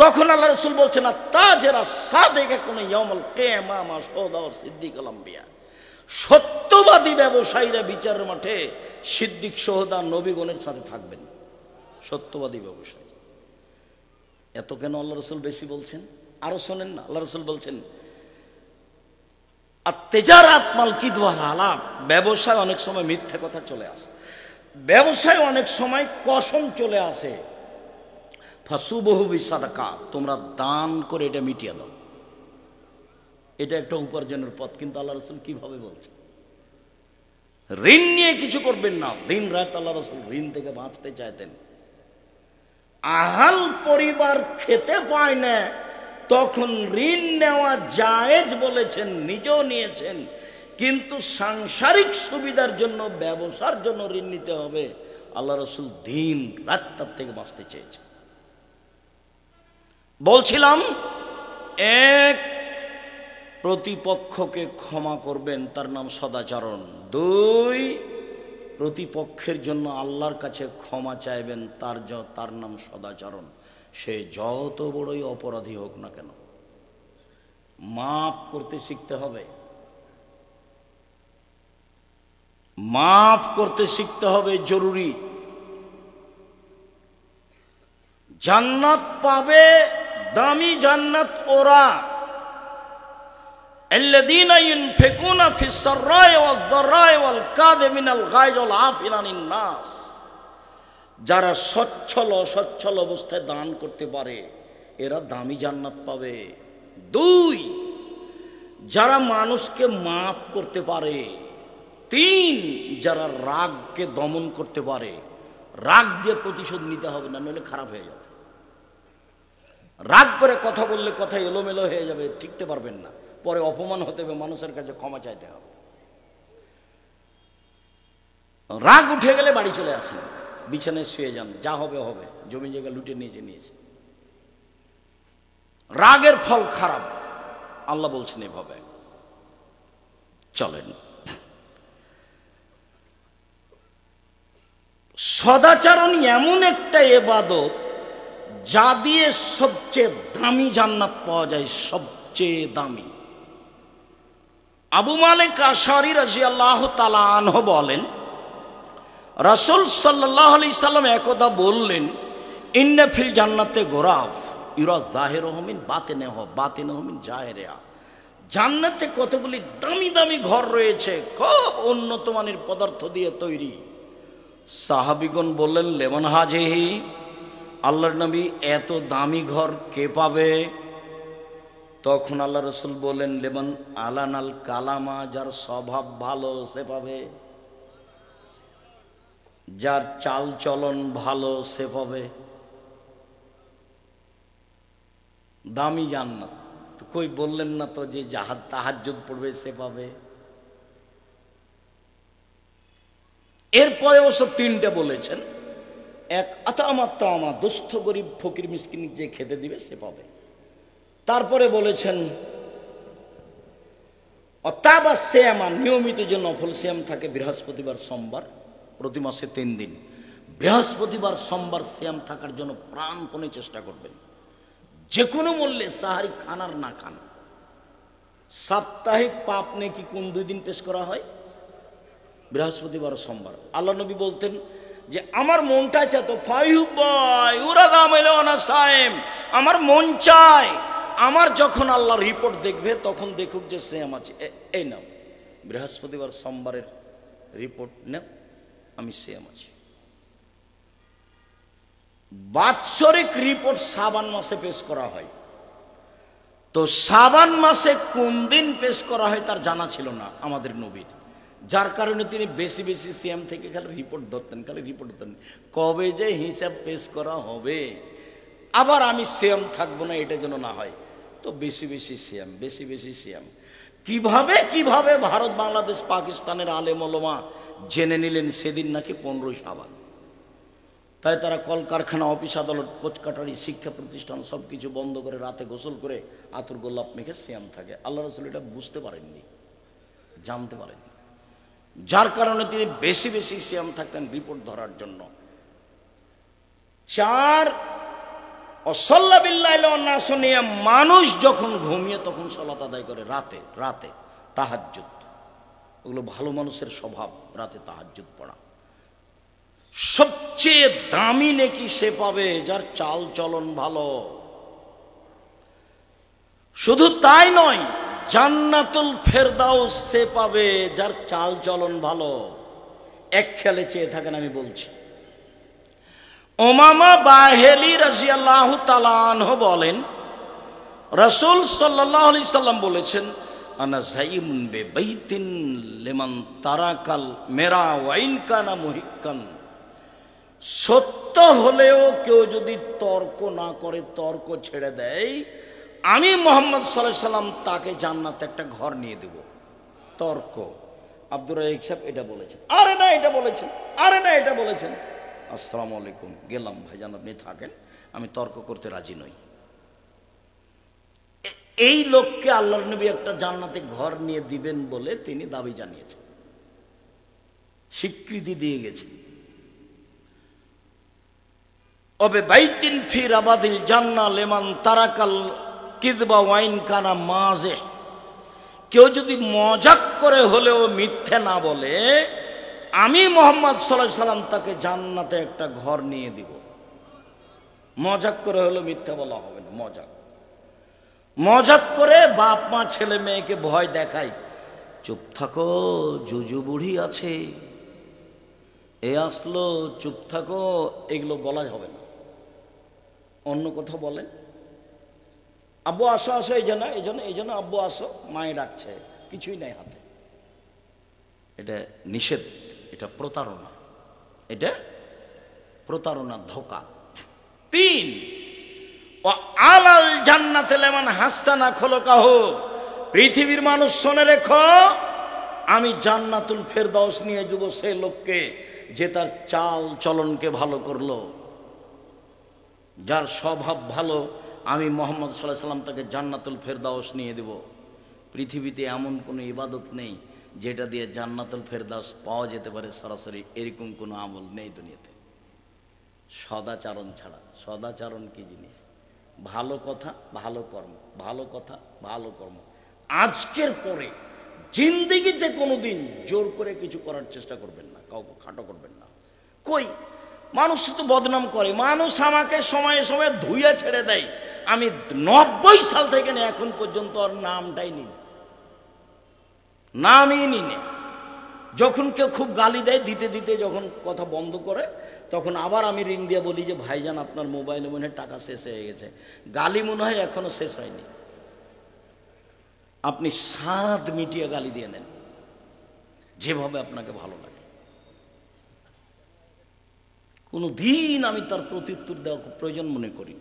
তখন আল্লাহ রাসূল বলছেন, তাজেরা সাদেকা কোন ইয়াউমুল কিয়ামা মা শুহাদা ওয়া সিদ্দিকুল আম্বিয়া। সত্যবাদী ব্যবসায়ীরা বিচারের মাঠে সিদ্দিক, শুহাদা, নবীগণের সাথে থাকবেন। সত্যবাদী ব্যবসায়ী। এত কেন আল্লাহ রাসূল বেশি বলছেন? আরো শোনেন না, আল্লাহ রাসূল বলছেন, আত-তিজারাত মাল কিদওয়া হালাল। ব্যবসায় অনেক সময় মিথ্যা কথা চলে আসে, ব্যবসায় অনেক সময় কসম চলে আসে। ফাসুবহু বিসাদাকা, তোমরা দান করে এটা মিটিয়ে দাও। এটা একটা উপার্জনের পথ। কিন্তু আল্লাহ রাসূল কিভাবে বলছেন? ঋণ নিয়ে কিছু করবেন না। দিন রাত আল্লাহ রাসূল ঋণ থেকে বাঁচতে চাইতেন। আহাল পরিবার খেতে পায় না, তখন ঋণ নেওয়া জায়েজ বলেছেন, নিজেও নিয়েছেন। কিন্তু সাংসারিক সুবিধার জন্য, ব্যবসার জন্য ঋণ নিতে হবে, আল্লাহ রাসূল দিন রাত তার থেকে বাঁচতে চেয়েছেন। বলছিলাম, 1, প্রতিপক্ষকে ক্ষমা করবেন, তার নাম সদাচরণ। 2, প্রতিপক্ষের জন্য আল্লাহর কাছে ক্ষমা চাইবেন, তার নাম সদাচরণ। সে যত বড়ই অপরাধী হোক না কেন, মাফ করতে শিখতে হবে। মাফ করতে শিখতে হবে, জরুরি। জান্নাত পাবে, দামি জান্নাত ওরা, আল্লাযীনা ইউনফিকুনা ফিস সাররাই ওয়াজ যাররাই ওয়াল কাযিমিনাল গায়জ ওয়াল আফিনা আনিন নাস। যারা সচ্ছল অবস্থায় দান করতে পারে, এরা দামি জান্নাত পাবে। 2, যারা মানুষকে মাফ করতে পারে। 3, যারা রাগকে দমন করতে পারে। রাগ দিয়ে প্রতিশোধ নিতে হবে না, নইলে খারাপ হয়ে যাবে। রাগ করে কথা বললে কথা এলোমেলো হয়ে যাবে, টিকতে পারবেন না, পরে অপমান হতে হবে, মানুষের কাছে ক্ষমা চাইতে হবে। রাগ উঠে গেলে বাড়ি চলে আসেন, বিছানায় শুয়ে যান, যা হবে হবে, জমি জায়গা লুটে নিয়েছে। রাগের ফল খারাপ, আল্লাহ বলছেন এভাবে। চলেন, সদাচরণ এমন একটা ইবাদত, যা দিয়ে সবচেয়ে দামি জান্নাত পাওয়া যায়, সবচেয়ে দামি। আবু মালিক আশআরী রাদিয়াল্লাহু তাআলা আনহু বলেন, রাসূল সাল্লাল্লাহু আলাইহি সাল্লাম একদা বললেন, ইন্না ফিল জান্নাতে গোরাফ ইউরা যাহিরুহু মিন বাতিনুহু মিন জাহিরিহা। জান্নাতে কতগুলি দামি দামি ঘর রয়েছে, খুব উন্নত মানের পদার্থ দিয়ে তৈরি। সাহাবীগণ বললেন, লেমন হাজিহি, আল্লাহর নবী, এত দামি ঘর কে পাবে? তখন আল্লাহ রাসূল বললেন, লেমন আলানাল কালামা, যার স্বভাব ভালো সে পাবে, যার চাল চলন ভালো সে পাবে। দামি জান্নাত। কই বললেন না তো যে তাহাজ্জুদ পড়বে সে পাবে। এরপরে অবশ্য 3টে বলেছেন। 1, আতামা, দুস্থ গরিব ফকির মিসকিন যে খেতে দিবে সে পাবে। তারপরে বলেছেন অতাবা সিয়ামা, নিয়মিত যে নফল সিয়াম থাকে, বৃহস্পতিবার সোমবার, প্রতি মাসে 3 দিন। বৃহস্পতিবার সোমবার সিয়াম থাকার জন্য প্রাণপণে চেষ্টা করবেন, যে কোনো মূল্যে, সাহারি খান আর না খান। সাপ্তাহিক পাপ নেকি কোন 2 দিন পেশ করা হয়? বৃহস্পতিবার, সোমবার। আল্লাহ নবী বলতেন যে আমার মনটা চায় তো আমার মন চায়, আমার যখন আল্লাহ রিপোর্ট দেখবে তখন দেখুক যে সেম আছে, এই নাও বৃহস্পতিবার সোমবারের রিপোর্ট নাও, আমি সেম আছি। বাৎসরিক রিপোর্ট শাবান মাসে পেশ করা হয়, তো শাবান মাসে কোন দিন পেশ করা হয় তার জানা ছিল না আমাদের নবীর, যার কারণে তিনি বেশি বেশি সিএম থেকে খালি রিপোর্ট ধরতেন, কবে যে হিসাব পেশ করা হবে, আবার আমি সিএম থাকবো না এটা যেন না হয়, তো বেশি বেশি সিএম, বেশি বেশি সিএম। কিভাবে কিভাবে ভারত, বাংলাদেশ, পাকিস্তানের আলেম ওলামা জেনে নিলেন সেদিন নাকি 15 শাবান। তাই তারা কলকারখানা, অফিস, আদালত, কোচকাটারি, শিক্ষা প্রতিষ্ঠান সবকিছু বন্ধ করে রাতে গোসল করে আতর গোলাপ মেখে সিয়াম থাকে। আল্লাহ রাসূল এটা বুঝতে পারেননি, জানতে পারেননি, যার কারণে তিনি বেশি বেশি সিয়াম থাকতেন রিপোর্ট ধরার জন্য। 4 অসাল্লা বিল্লাহি ওয়া নাসু নিয়াম, মানুষ যখন ঘুমিয়ে তখন সালাত আদায় করে রাতে, রাতে তাহাজ্জুদ, ওগুলো ভালো মানুষের স্বভাব, রাতে তাহাজ্জুদ পড়া। সবচেয়ে দামি নেকি সে পাবে যার চাল চলন ভালো। শুধু তাই নয়, জান্নাতুল ফেরদাউস সে পাবে যার চাল চলন ভালো। এক খেয়ালে চেয়ে থাকেন, আমি বলছি। উমামা বাহেলি রাদিয়াল্লাহু তাআলা আনহু বলেন, রাসূল সাল্লাল্লাহু আলাইহি সাল্লাম বলেছেন, আনা যাইমুন বিবাইতিন লিমান তারাকাল মেরা ওয়া ইন কানা মুহিক্কান। সত্য হলেও কেউ যদি তর্ক না করে, তর্ক ছেড়ে দেয়, আমি মুহাম্মদ সাল্লাল্লাহু আলাইহি সাল্লাম তাকে জান্নাতে একটা ঘর নিয়ে দেব। তর্ক, আব্দুর রাজ্জাক সাহেব এটা বলেছেন, আরে না এটা বলেছেন, আরে না এটা বলেছেন, আসসালামু আলাইকুম, গেলাম ভাইজান আপনি থাকেন, আমি তর্ক করতে রাজি নই। এই লোককে আল্লাহর নবী একটা জান্নাতে ঘর নিয়ে দিবেন বলে তিনি দাবি জানিয়েছেন, স্বীকৃতি দিয়ে গেছেন। ওবে বাইতিন ফি রাবাদিল জান্নাহ লিমান তারাকাল কিযবা ওয়া ইন কানা মাযিহ। কেউ যদি মজাক করে হলেও মিথ্যে না বলে, আমি মুহাম্মদ সাল্লাল্লাহু আলাইহি সাল্লাম তাকে জান্নাতে একটা ঘর নিয়ে দিব। মজাক করে হলেও মিথ্যা বলা হবে না, মজাক। মজাক করে বাপ মা ছেলে মেয়েকে ভয় দেখায়, চুপ থাকো জুজু বুড়ি আছে, এ আসলো, চুপ থাকো, এগুলো বলা হবে না। অন্য কথা বলেন, আব্বু আসো আসো, এই জন্য আব্বু আসো, মায়ে ডাকছে, কিছুই নাই হাতে, এটা নিষেধ, এটা প্রতারণা, এটা প্রতারণা, ধোঁকা। 3 ও আলাল জান্নাতে লিমান হাসানা খলকাহু। পৃথিবীর মানুষ শোনে রেখো, আমি জান্নাতুল ফেরদাউস নিয়ে যাব সেই লোককে যে তার চাল চলনকে ভালো করলো, যার স্বভাব ভালো, আমি মুহাম্মদ সাল্লাল্লাহু আলাইহি সাল্লাম তাকে জান্নাতুল ফেরদাউস নিয়ে দেব। পৃথিবীতে এমন কোনো ইবাদত নেই যেটা দিয়ে জান্নাতুল ফেরদাউস পাওয়া যেতে পারে সরাসরি, এরকম কোনো আমল নেই দুনিয়াতে, সদাচরণ ছাড়া। সদাচরণ কি জিনিস? ভালো কথা, ভালো কর্ম, ভালো কথা, ভালো কর্ম। আজকের পরে জিন্দেগিতে কোনোদিন জোর করে কিছু করার চেষ্টা করবেন না, কাউকে খাটো করবেন না। কই মানুষ তো বদনাম করে, মানুষ আমাকে সময়ে সময়ে ধুয়ে ছেড়ে দেয়, আমি 90 সাল থেকে নিয়ে এখন পর্যন্ত আর নামটাই নিই, নামই নিনে। যখন কেউ খুব গালি দেয়, দিতে দিতে যখন কথা বন্ধ করে, তখন আবার আমি রিং দিয়ে বলি যে ভাইজান আপনার মোবাইলে মনে হয় টাকা শেষ হয়ে গেছে। গালি মনে হয় এখনো শেষ হয়নি, আপনি স্বাদ মিটিয়ে গালি দিয়ে নেন, যেভাবে আপনাকে ভালো লাগে। কোনো দিন আমি তার প্রত্যুত্তর দেওয়া প্রয়োজন মনে করি।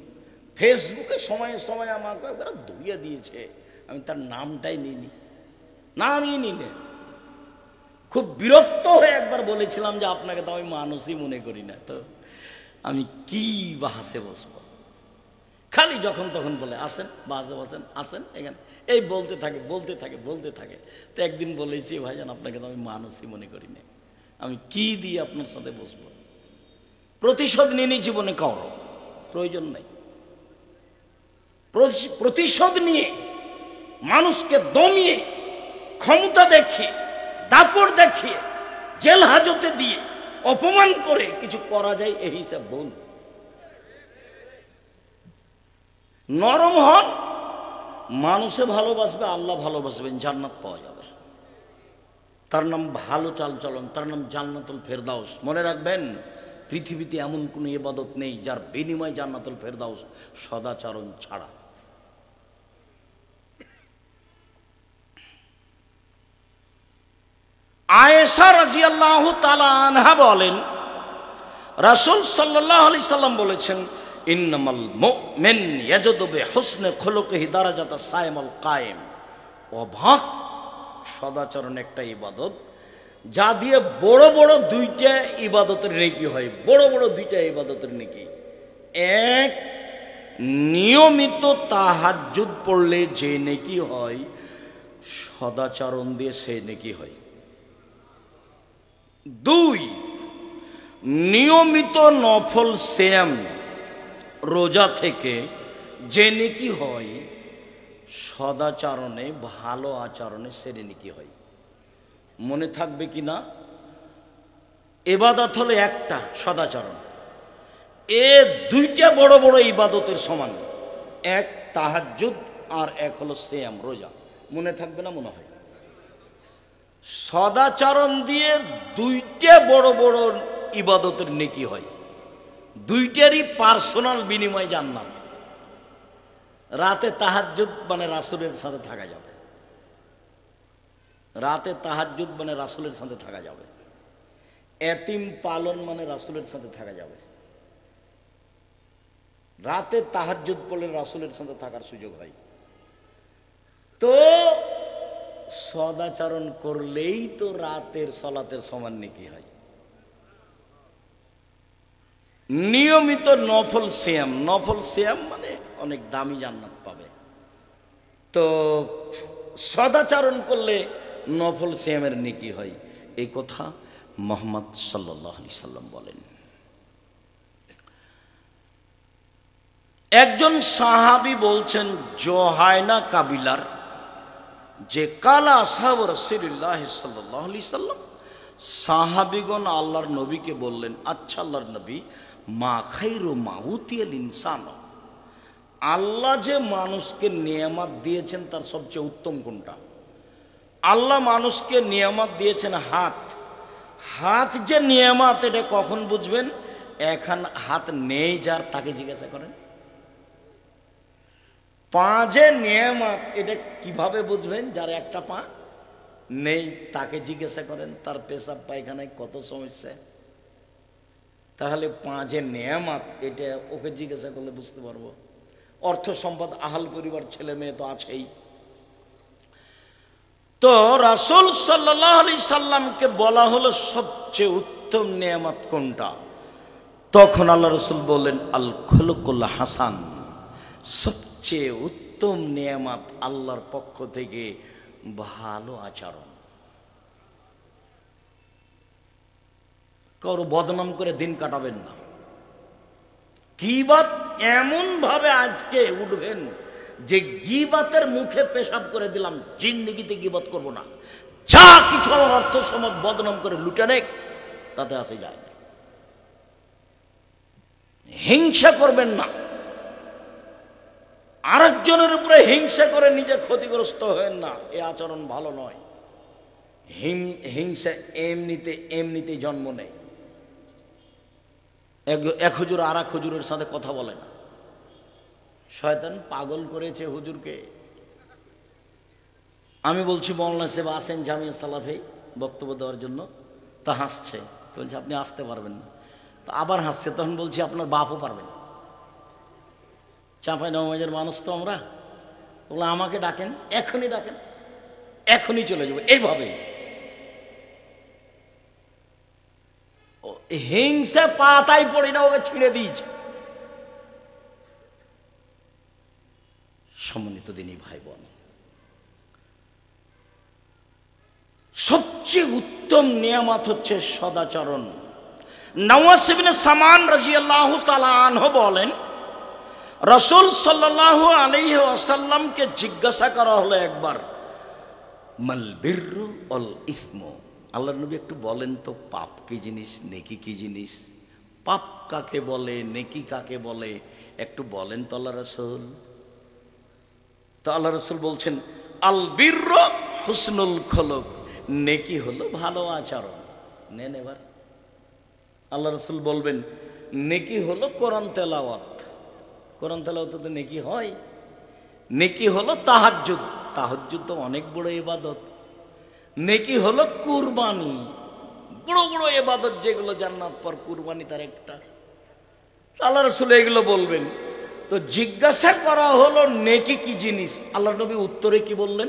ফেসবুকে সময়ে সময়ে আমাকে একবার ধুইয়ে দিয়েছে, আমি তার নামটাই নিইনি, নামই নিনে। খুব বিরক্ত হয়ে একবার বলেছিলাম যে আপনাকে তো আমি মানুষই মনে করি না, তো আমি কি বাসে বসবো। খালি যখন তখন বলে আসেন, বাসে বসেন, আসেন এখানে, এই বলতে থাকে বলতে থাকে বলতে থাকে। তো একদিন বলেছি ভাইজান আপনাকে তো আমি মানুষই মনে করি না, আমি কি দিয়ে আপনার সাথে বসবো। প্রতিশোধ নিয়ে জীবনে কারো প্রয়োজন নাই। প্রতিশোধ নিয়ে মানুষকে দমিয়ে, ক্ষমতা দেখিয়ে, দাপট দেখিয়ে, জেল হাজতে দিয়ে, অপমান করে কিছু করা যায়, এই হিসাব ভুল। নরম হন, মানুষে ভালোবাসবে, আল্লাহ ভালোবাসবেন, জান্নাত পাওয়া যাবে। তার নাম ভালো চালচলন, তার নাম জান্নাতুল ফেরদাউস। মনে রাখবেন, পৃথিবীতে এমন কোন ইবাদত নেই যার বিনিময় জান্নাতুল ফেরদাউস সদাচরণ ছাড়া। আয়েশা রাদিয়াল্লাহু তাআলা আনহা বলেন, রাসূল সাল্লাল্লাহু আলাইহি সাল্লাম বলেছেন, ইন্নামাল মুমিন ইয়াজুদু বিহুসনি খুলুকিহি দারাজাতা সাইমাল কায়েম। অবাক, সদাচরণ একটা ইবাদত যা দিয়ে বড় বড় দুইটা ইবাদতের নেকি হয়। বড় বড় দুইটা ইবাদতের নেকি। এক, নিয়মিত তাহাজ্জুদ পড়লে যে নেকি হয়, সদাচরণ দিয়ে সেই নেকি হয়। দুই, নিয়মিত নফল সিয়াম, রোজা থেকে যে নেকি হয়, সদাচরণে, ভালো আচরণে সে নেকি হয়। মনে থাকবে কি না? ইবাদত হলো একটা, সদাচরণ। এ দুইটা বড় বড় ইবাদতের সমান। এক তাহাজ্জুদ আর এক হলো সিয়াম, রোজা। মনে থাকবে না মনে হয়? সদাচরণ দিয়ে দুইটা বড় বড় ইবাদতের নেকি হয়, দুইটারই পার্সোনাল বিনিময় জান্নাত। রাতে তাহাজ্জুদ মানে রাসূলের সাথে থাকা যাবে, রাতে তাহাজ্জুদ মানে রাসূলের সাথে থাকা যাবে। এতিম পালন মানে রাসূলের সাথে থাকা যাবে। রাতে তাহাজ্জুদ পড়লে রাসূলের সাথে থাকার সুযোগ হয়। তো সদাচরণ করলেই তো রাতের সালাতের সমান নেকি হয়। নিয়মিত নফল সিয়াম, নফল সিয়াম মানে অনেক দামি জান্নাত পাবে। তো সদাচরণ করলে নফল সিয়ামের নেকি হয়, এই কথা মুহাম্মদ সাল্লাল্লাহু আলাইহি সাল্লাম বলেন। একজন সাহাবী বলছেন, জোহায়না কাবিলার যে কালা আসহাব রাসূলুল্লাহ সাল্লাল্লাহু আলাইহি সাল্লাম, সাহাবীগণ আল্লাহর নবীকে বললেন, আচ্ছা আল্লাহর নবী, মা খাইরু মাউতিয়াল ইনসান, আল্লাহ যে মানুষকে নিয়ামত দিয়েছেন তার সবচেয়ে উত্তম কোনটা? আল্লাহ মানুষকে নিয়ামত দিয়েছেন হাত। হাত যে নিয়ামত, এটা কখন বুঝবেন? এখন হাত নেই যার, তাকে জিজ্ঞাসা করেন। পা যে নিয়ামত, এটা কিভাবে বুঝবেন? যার একটা পা নেই তাকে জিজ্ঞাসা করেন তার পেশাব পায়খানায় কত সমস্যা। তাহলে পা যে নিয়ামত, এটা ওকে জিজ্ঞাসা করলে বুঝতে পারবো। অর্থ সম্পদ, আহাল পরিবার, ছেলে মেয়ে তো আছেই। তো রাসূল সাল্লাল্লাহু আলাইহি সাল্লামকে বলা হলো সবচেয়ে উত্তম নিয়ামত কোনটা? তখন আল্লাহ রাসূল বললেন, আল খুলুকুল হাসান, সবচেয়ে উত্তম নিয়ামত আল্লাহর পক্ষ থেকে ভালো আচরণ। কারো বদনাম করে দিন কাটাবেন না। গীবত এমন ভাবে আজকে উঠবেন যে গীবতের মুখে পেশাব করে দিলাম, জিন্দেগিতে গীবত করব না। যা কিছু আমার অর্থ সম্পদ বদনাম করে লুটে নেক, তাতে আসে যায় না। হিংসা করবেন না, আরেকজনের উপরে হিংসা করে নিজে ক্ষতিগ্রস্ত হবেন না, এ আচরণ ভালো নয়। হিংসা এমনিতে জন্ম নেয়। এক হুজুর আর এক হুজুরের সাথে কথা বলে না, শয়তান পাগল করেছে হুজুরকে। আমি বলছি, মওলানা সাহেব আসেন জামিয়া সালাফে বক্তব্য দেওয়ার জন্য। তা হাসছে, বলছে আপনি আসতে পারবেন না। তো আবার হাসছে, তখন বলছি আপনার বাপও পারবেন। চাঁপাইনবাবগঞ্জের মানুষ তো আমরা, বলে আমাকে ডাকেন, এখনই ডাকেন, এখনই চলে যাবো। এইভাবে হিংসা পাতাই পড়ি না, ওকে ছিঁড়ে দিয়েছে। সম্মানিত দিনী ভাই বোন, সবচেয়ে উত্তম নিয়ামত হচ্ছে সদাচরণ। নওয়াস ইবনে সামান রাদিয়াল্লাহু তাআলা আনহু বলেন, রাসূল সাল্লাল্লাহু আলাইহি ওয়াসাল্লামকে জিজ্ঞাসা করা হলো একবার, মাল বিররু ওয়াল ইসমু, আল্লাহর নবী একটু বলেন তো পাপ কি জিনিস, নেকি কি জিনিস, পাপ কাকে বলে, নেকি কাকে বলে, একটু বলেন তো আল্লাহ রাসূল। তো আল্লাহ রাসূল বলছেন, আল বিররু হুসনুল খুলুক, নেকি হলো ভালো আচরণ। নেন এবার আল্লাহ রাসূল বলবেন, নেকি হলো কোরআন তেলাওয়াত। কোরআন তেলাওয়াত তো নেকি হয়। নেকি হলো তাহাজ্জুদ, তাহাজ্জুদ তো অনেক বড় ইবাদত। নেকি হলো কুরবানি, বড় বড় ইবাদত যেগুলো জান্নাত পর, কুরবানি তার একটা। আল্লাহ রাসূল এগুলো বলবেন। তো জিজ্ঞাসা করা হলো নেকি কি জিনিস, আল্লাহ নবী উত্তরে কি বললেন?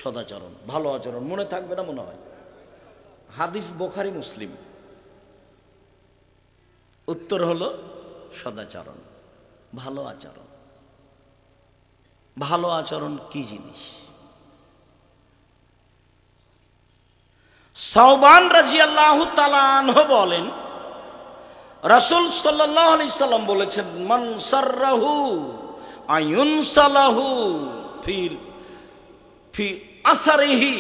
সদাচরণ, ভালো আচরণ। মনে থাকবে না মনে হয়? হাদিস বুখারী মুসলিম। উত্তর হলো সদাচরণ, ভালো আচরণ। ভালো আচরণ কি জিনিস? সাওবান রাদিয়াল্লাহু তাআলা আনহু বলেন, রাসূল সাল্লাল্লাহু আলাইহি সাল্লাম বলেছেন, মান সাররাহু আয়ুনসালাহু ফি আসারিহি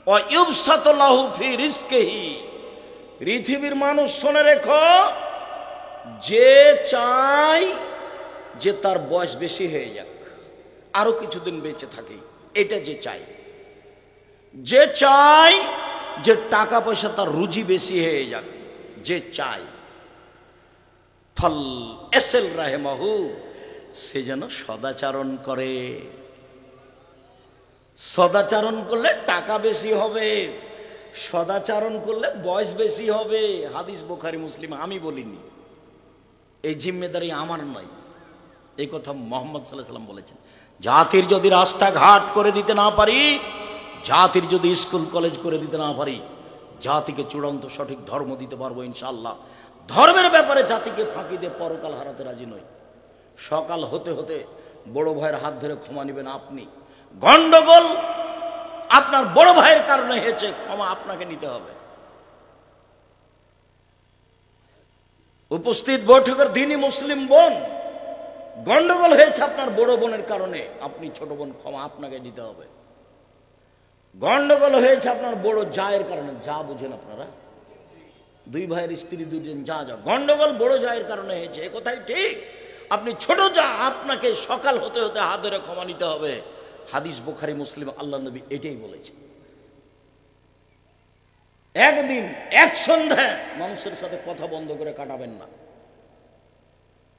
ওয়া ইউবসাতু লাহু ফি রিজকিহি। পৃথিবীর মানুষ শুনে রেখো, যে চায় যে তার বয়স বেশি হয়ে যাক, আরো কিছুদিন বেঁচে থাকে, এটা যে চায়, যে চায় যে টাকা পয়সা তার রুজি বেশি হয়ে যাক, যে চায়, ফল এসেল রাহেমাহু, সে যেন সদাচরণ করে। সদাচরণ করলে টাকা বেশি হবে, সদাচরণ করলে বয়স বেশি হবে। হাদিস বুখারী মুসলিম, আমি বলিনি, এই জিম্মেদারি আমার নয়, এই কথা মুহাম্মদ সাল্লাল্লাহু আলাইহি ওয়াসাল্লাম বলেছেন। জাতির যদি রাস্তাঘাট করে দিতে না পারি, জাতির যদি স্কুল কলেজ করে দিতে না পারি, জাতিকে চূড়ান্ত সঠিক ধর্ম দিতে পারবো ইনশাআল্লাহ। ধর্মের ব্যাপারে জাতিকে ফাঁকি দিয়ে পরকাল হারাতে রাজি নই। সকাল হতে হতে বড় ভাইয়ের হাত ধরে ক্ষমা নেবেন আপনি। গন্ডগোল আপনার বড় ভাইয়ের কারণে হয়েছে, ক্ষমা আপনাকে নিতে হবে। উপস্থিত বৈঠকের দিনই মুসলিম বোন, গন্ডগোল হয়েছে আপনার বড় বোনের কারণে, আপনি ছোট বোন, ক্ষমা আপনাকে নিতে হবে। গন্ডগোল হয়েছে আপনার বড় জায়ের কারণে, যা বুঝেন আপনারা, দুই ভাইয়ের স্ত্রী দুজন, যা যা গন্ডগোল বড় জায়ের কারণে হয়েছে, এ কথাই ঠিক। আপনি ছোট যা, আপনাকে সকাল হতে হতে হাত ধরে ক্ষমা নিতে হবে। হাদিস বুখারী মুসলিম, আল্লাহ নবী এটাই বলেছে। একদিন এক সন্ধ্যায় মানুষের সাথে কথা বন্ধ করে কাটাবেন না,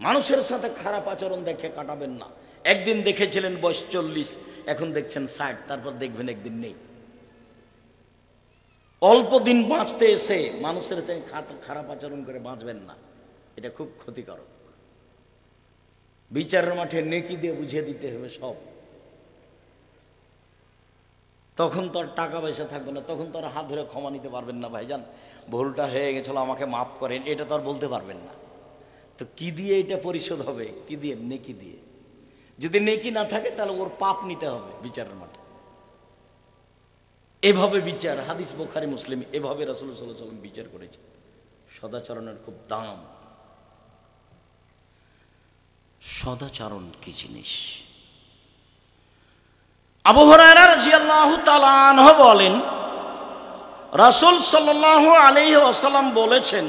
মানুষের সাথে খারাপ আচরণ দেখে কাটাবেন না। একদিন দেখেছিলেন বয়স 40, এখন দেখছেন 60, তারপর দেখবেন একদিন নেই। অল্প দিন বাঁচতে এসে মানুষের সাথে খারাপ আচরণ করে বাঁচবেন না, এটা খুব ক্ষতিকারক। বিচারের মাঠে নেকি দিয়ে বুঝিয়ে দিতে হবে সব। তখন তো আর টাকা পয়সা থাকবে না, তখন তো আর হাত ধরে ক্ষমা নিতে পারবেন না, ভাইজান ভুলটা হয়ে গেছিল, আমাকে মাফ করেন, এটা তো আর বলতে পারবেন না। তো কি দিয়ে এটা পরিশোধ হবে? কি দিয়ে? নেকি দিয়ে। যদি নেকি না থাকে তাহলে ওর পাপ নিতে হবে বিচারের মাঠে। এভাবে বিচার, হাদিস বুখারী মুসলিম, এভাবে রাসূল সাল্লাল্লাহু আলাইহি ওয়াসাল্লাম বিচার করেছে। সদাচরণের খুব দাম। সদাচরণ কি জিনিস? আবু হুরায়রা রাদিয়াল্লাহু তাআলা আনহু বলেন, রাসূল সাল্লাল্লাহু আলাইহি ওয়াসাল্লাম বলেছেন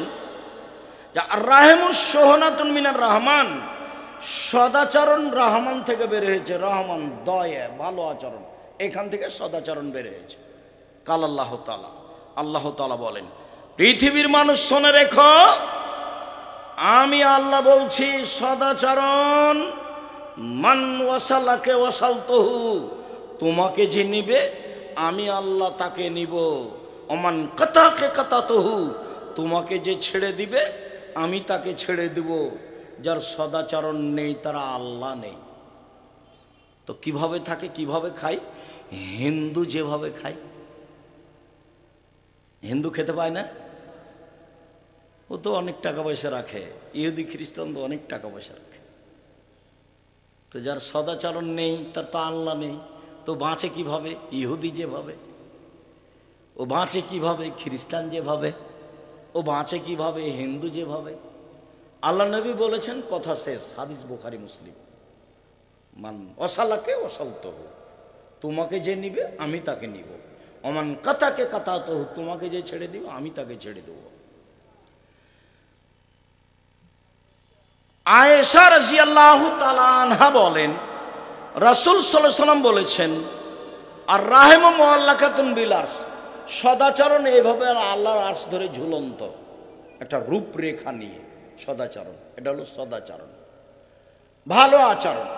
যে আর-রাহমুস শুহনাতুন মিনার রহমান, সদাচরণ রহমান থেকে বের হয়েছে। রহমান দয়া, ভালো আচরণ, এখান থেকে সদাচরণ বের হয়েছে। কাল আল্লাহ তাআলা, আল্লাহ তাআলা বলেন, পৃথিবীর মানুষ শুনে রেখো, আমি আল্লাহ বলছি সদাচরণ, মান ওয়াসালাকে ওয়াসালতুহু, তোমাকে যে নিবে আমি আল্লাহ তাকে নিব। ওমান কাতাকে কাতাতুহু, তোমাকে যে ছেড়ে দিবে আমি তাকে ছেড়ে দিব। যার সদাচরণ নেই তারা আল্লাহ নেই। তো কিভাবে থাকে, কিভাবে খায়? হিন্দু যেভাবে খায়, হিন্দু খেতে পায় না, ও তো অনেক টাকা পয়সা রাখে। ইহুদি খ্রিস্টান তো অনেক টাকা পয়সা রাখে। তো যার সদাচরণ নেই তার তো আল্লাহ নেই, তো বাঁচে কিভাবে? ইহুদি যেভাবে, ও বাঁচে কিভাবে? খ্রিস্টান যেভাবে, ও বাঁচে কিভাবে? হিন্দু যেভাবে। আল্লাহ নবী বলেছেন, কথা শেষ। হাদিস বুখারী মুসলিম। মান ওয়াসালাকে ওয়াসালতুহু, তোমাকে যে নিবে আমি তাকে নিব। অমান কাতাকে কাতাতুহু, তোমাকে যে ছেড়ে দিব আমি তাকে ছেড়ে দেব। আয়েশা রাদিয়াল্লাহু তাআলা আনহা বলেন, রাসূল সাল্লাল্লাহু আলাইহি ওয়াসাল্লাম বলেছেন, আর রাহিমু মুআল্লাকাতুন বিল আরশ, সদাচরণ এইভাবে আল্লাহর আরশ ধরে ঝুলন্ত, একটা রূপরেখা নিয়ে সদাচরণ। এটা হলো সদাচরণ, ভালো আচরণ।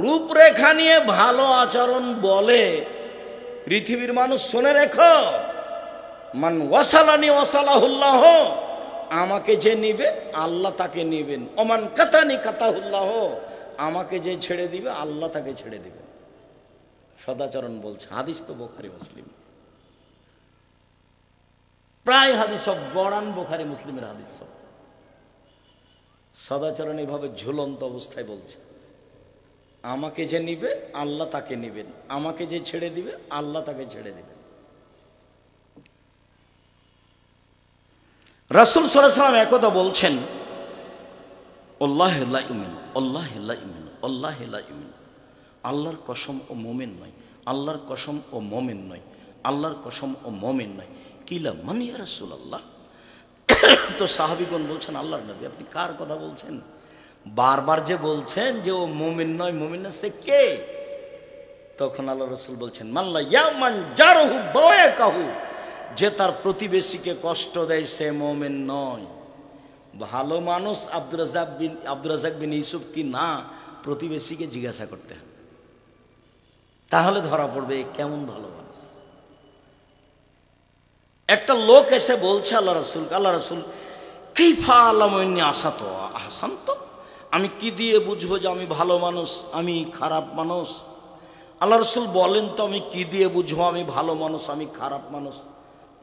রূপরেখা নিয়ে ভালো আচরণ বলে পৃথিবীর মানুষ, শুনে রেখো, মান ওয়াসালানি ওয়াসালাহুল্লাহ, আমাকে যে নিবে আল্লাহ তাকে নিবেন। ওমান কাতানি কাতাহুল্লাহ, আমাকে যে ছেড়ে দিবে আল্লাহ তাকে ছেড়ে দিবেন। সদাচরণ বলছে। হাদিস তো বুখারী মুসলিম, প্রায় হাদিস সব গড়ান বুখারী মুসলিমের হাদিস সব। সদাচরণ এভাবে ঝুলন্ত অবস্থায় বলছে, আমাকে যে নিবে আল্লাহ তাকে নিবেন, আমাকে যে ছেড়ে দিবে আল্লাহ তাকে ছেড়ে দিবেন। রাসূল সাল্লাল্লাহু আলাইহি ওয়াসাল্লাম একদা বলছেন, আল্লাহু লা ইউমিন, আল্লাহু লা ইউমিন, আল্লাহু লা ইউমিন, আল্লাহর কসম ও মুমিন নয়, আল্লাহর কসম ও মুমিন নয়, আল্লাহর কসম ও মুমিন নয়। কিলা মান ইয়া রাসূলুল্লাহ, তো সাহাবীগণ বলছেন, আল্লাহর নবী আপনি কার কথা বলছেন? বারবার যে বলছেন যে ও মুমিন নয়, মুমিন না, সে কে? তখন আল্লাহ রাসূল বলছেন, মাল্লা ইয়ামান জারহু বায়াকাহু, যে তার প্রতিবেশীকে কষ্ট দেয় সে মুমিন নয়। ভালো মানুষ আব্দুর রাজ্জাক বিন ইউসুফ কি না, প্রতিবেশীকে জিজ্ঞাসা করতে হবে, তাহলে ধরা পড়বে কেমন ভালো মানুষ। একটা লোক এসে বলছে আল্লাহ রাসূল কাইফা আলামু ইন্নী আসাতু আহসানতু, আমি কি দিয়ে বুঝবো যে আমি ভালো মানুষ আমি খারাপ মানুষ? আল্লাহ রাসূল বলেন তো আমি কি দিয়ে বুঝবো আমি ভালো মানুষ আমি খারাপ মানুষ?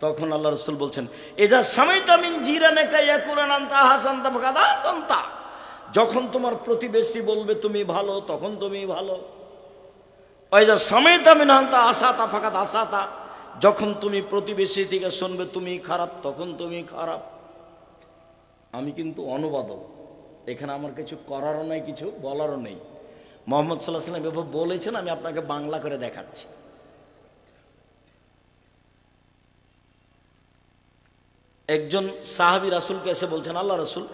তখন আল্লাহ রাসূল বলছেন, এজা সামাইতা মিন জিরানাকা ইয়াকুলুনা আনতা আহসানতা ফাকাদ আহসানতা, যখন তোমার প্রতিবেশী বলবে তুমি ভালো তখন তুমি ভালো। ওয়াইজা সামাইতা মিন আনতা আসাতা ফাকাদ আসাতা, যখন তুমি প্রতিবেশী থেকে শুনবে তুমি খারাপ তখন তুমি খারাপ। আমি কিন্তু অনুবাদক, এখানে আমার কিছু করারও নেই, কিছু বলারও নেই। মুহাম্মদ সাল্লাল্লাহু আলাইহি ওয়াসাল্লাম এভাবে বলেছেন, আমি আপনাকে বাংলা করে দেখাচ্ছি। একজন সাহাবী রাসূলকে এসে বলছেন, আল্লাহ রাসূল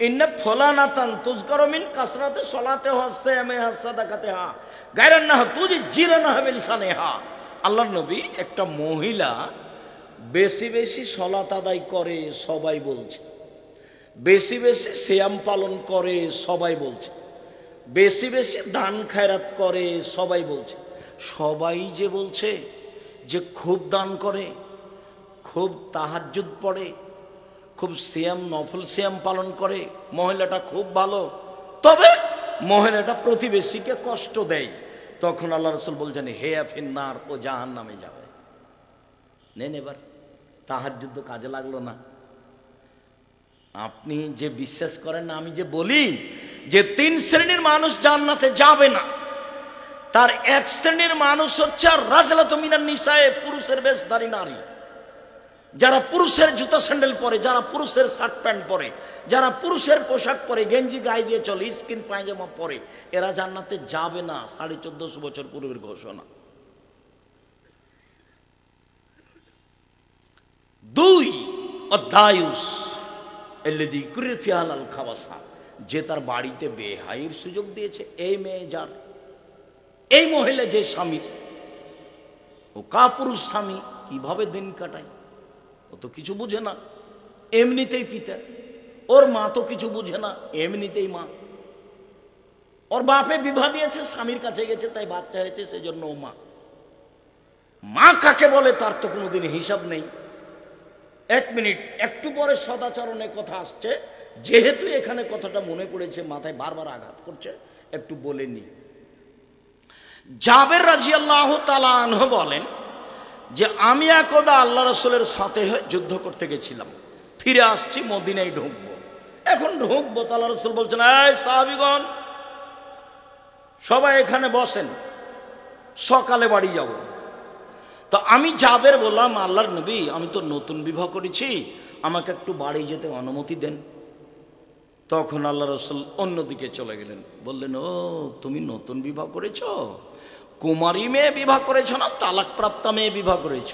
ইন্না ফুলানাতান তুযকারু মিন কাসরাতি সালাতিহা সিয়ামিহা সাদাকাতিহা গায়রান্নাহা তুজি জিরানাহা বিলিসানিহা। আল্লাহর নবী, একটা মহিলা বেশি বেশি সালাত আদায় করে সবাই বলছে, বেশি বেশি সিয়াম পালন করে সবাই বলছে, বেশি বেশি দান খায়রাত করে সবাই বলছে। সবাই যে বলছে যে খুব দান করে, খুব তাহাজ্জুদ পড়ে, খুব সিয়াম নফল সিয়াম পালন করে, মহিলাটা খুব ভালো, তবে মহিলাটা প্রতিবেশীকে কষ্ট দেয়। তখন আল্লাহ রাসূল বলছেন, হে ফিন্নার, ও জাহান্নামে যাবে। নেন এবার তাহাজ্জুদ কাজে লাগলো না। আপনি যে বিশ্বাস করেন না, আমি যে বলি যে 3 শ্রেণীর মানুষ জান্নাতে যাবে না, তার 1 শ্রেণীর মানুষ হচ্ছে রাজলাতু মিনান নিসায়ে, পুরুষের বেশধারী নারী, যারা পুরুষের জুতা স্যান্ডেল পরে, যারা পুরুষের শার্ট প্যান্ট পরে, যারা পুরুষের পোশাক পরে, গেঞ্জি গায়ে দিয়ে চলে, স্কিন পায়জামা পরে, এরা জান্নাতে যাবে না। 1450 বছর পূর্বের ঘোষণা। 2 অধ্যায়ুস এল্লাযী কুরিয়া ফিহাল খাবাসা, যে তার বাড়িতে বেহাইয়ের সুযোগ দিয়েছে। এই মেয়ে যার, এই মহিলা যে স্বামীর, ও কাপুরুষ স্বামী কিভাবে দিন কাটায়, ও তো কিছু বুঝে না, এমনিতেই পিতা। ওর মা তো কিছু বুঝে না, এমনিতেই মা। ওর বাপে বিবাহ দিয়েছে, স্বামীর কাছে গেছে, তাই বাচ্চা হয়েছে, সেজন্য ও মা। মা কাকে বলে তার তো কোনোদিন হিসাব নেই। 1 মিনিট, একটু পরে সদাচরণের কথা আসছে, যেহেতু এখানে কথাটা মনে পড়েছে, মাথায় বারবার আঘাত করছে, একটু বলে নি। জাবের রাদিয়াল্লাহু তাআলা আনহু বলেন যে আমি একদা আল্লাহ রাসূলের সাথে যুদ্ধ করতে গেছিলাম, ফিরে আসছি, মদিনায় ঢুকবো। এখন ঢুকবো তো আল্লাহ রাসূল বলছেন, এই সাহাবীগণ সবাই এখানে বসেন, সকালে বাড়ি যাব। তো আমি জাবের বললাম, আল্লাহর নবী আমি তো নতুন বিবাহ করেছি, আমাকে একটু বাড়ি যেতে অনুমতি দেন। তখন আল্লাহ রসুল অন্যদিকে চলে গেলেন, বললেন, ও তুমি নতুন বিবাহ করেছ, কুমারী মেয়ে বিবাহ করেছ না তালাক প্রাপ্তা মেয়ে বিবাহ করেছ?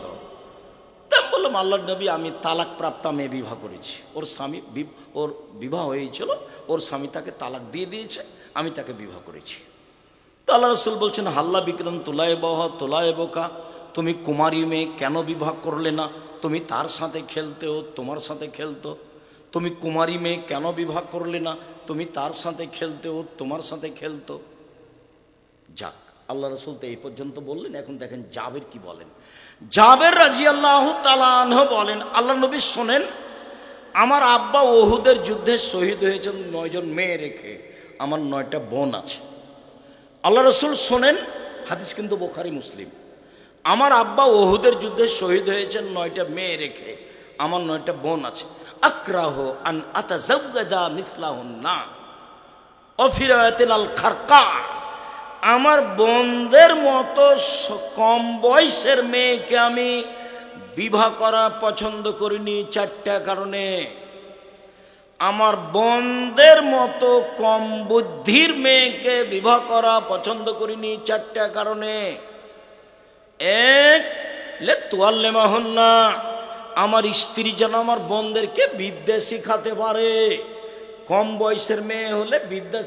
তা বললাম, আল্লাহর নবী আমি তালাক প্রাপ্তা মেয়ে বিবাহ করেছি। ওর স্বামী, ওর বিবাহ হয়েছিল, ওর স্বামী তাকে তালাক দিয়ে দিয়েছে, আমি তাকে বিবাহ করেছি। তো আল্লাহ রসুল বলছেন, হাল্লা বিক্রম তোলায় বহ তোলায় বোকা, তুমি কুমারী মেয়ে কেন বিবাহ করলে না? তুমি তার সাথে খেলতে, ও তোমার সাথে খেলতো। তুমি কুমারী মেয়ে কেন বিবাহ করলে না? তুমি তার সাথে খেলতে, ও তোমার সাথে খেলতো। যাক, আল্লাহ রসুল তো এই পর্যন্ত বললেন। এখন দেখেন জাবের কি বলেন। জাবের রাদিয়াল্লাহু তাআলা আনহু বলেন, আল্লাহ নবী শোনেন, আমার আব্বা ওহুদের যুদ্ধে শহীদ হয়েছেন 9 জন মেয়ে রেখে, আমার 9টা বোন আছে। আল্লাহ রসুল শোনেন, হাদিস কিন্তু বুখারী মুসলিম, আমার আব্বা ওহুদের যুদ্ধে শহীদ হয়েছেন 9টা মেয়ে রেখে, আমার 9টা বোন আছে। আক্রাহু আন আতাজাওয়াজা মিসলাহুন্না অফিরাতিল আল খারকা, আমার বোনদের মতো কম বয়সের মেয়েকে আমি বিবাহ করা পছন্দ করিনি 4টা কারণে। আমার বোনদের মতো কম বুদ্ধির মেয়েকে বিবাহ করা পছন্দ করিনি 4টা কারণে। এক, লে তুয়াল্লিমাহুন্না, আমার স্ত্রী যেন আমার বোনদেরকে বিদ্যা শিখাতে পারে। কম বয়সের মেয়ে হলে বিদ্যা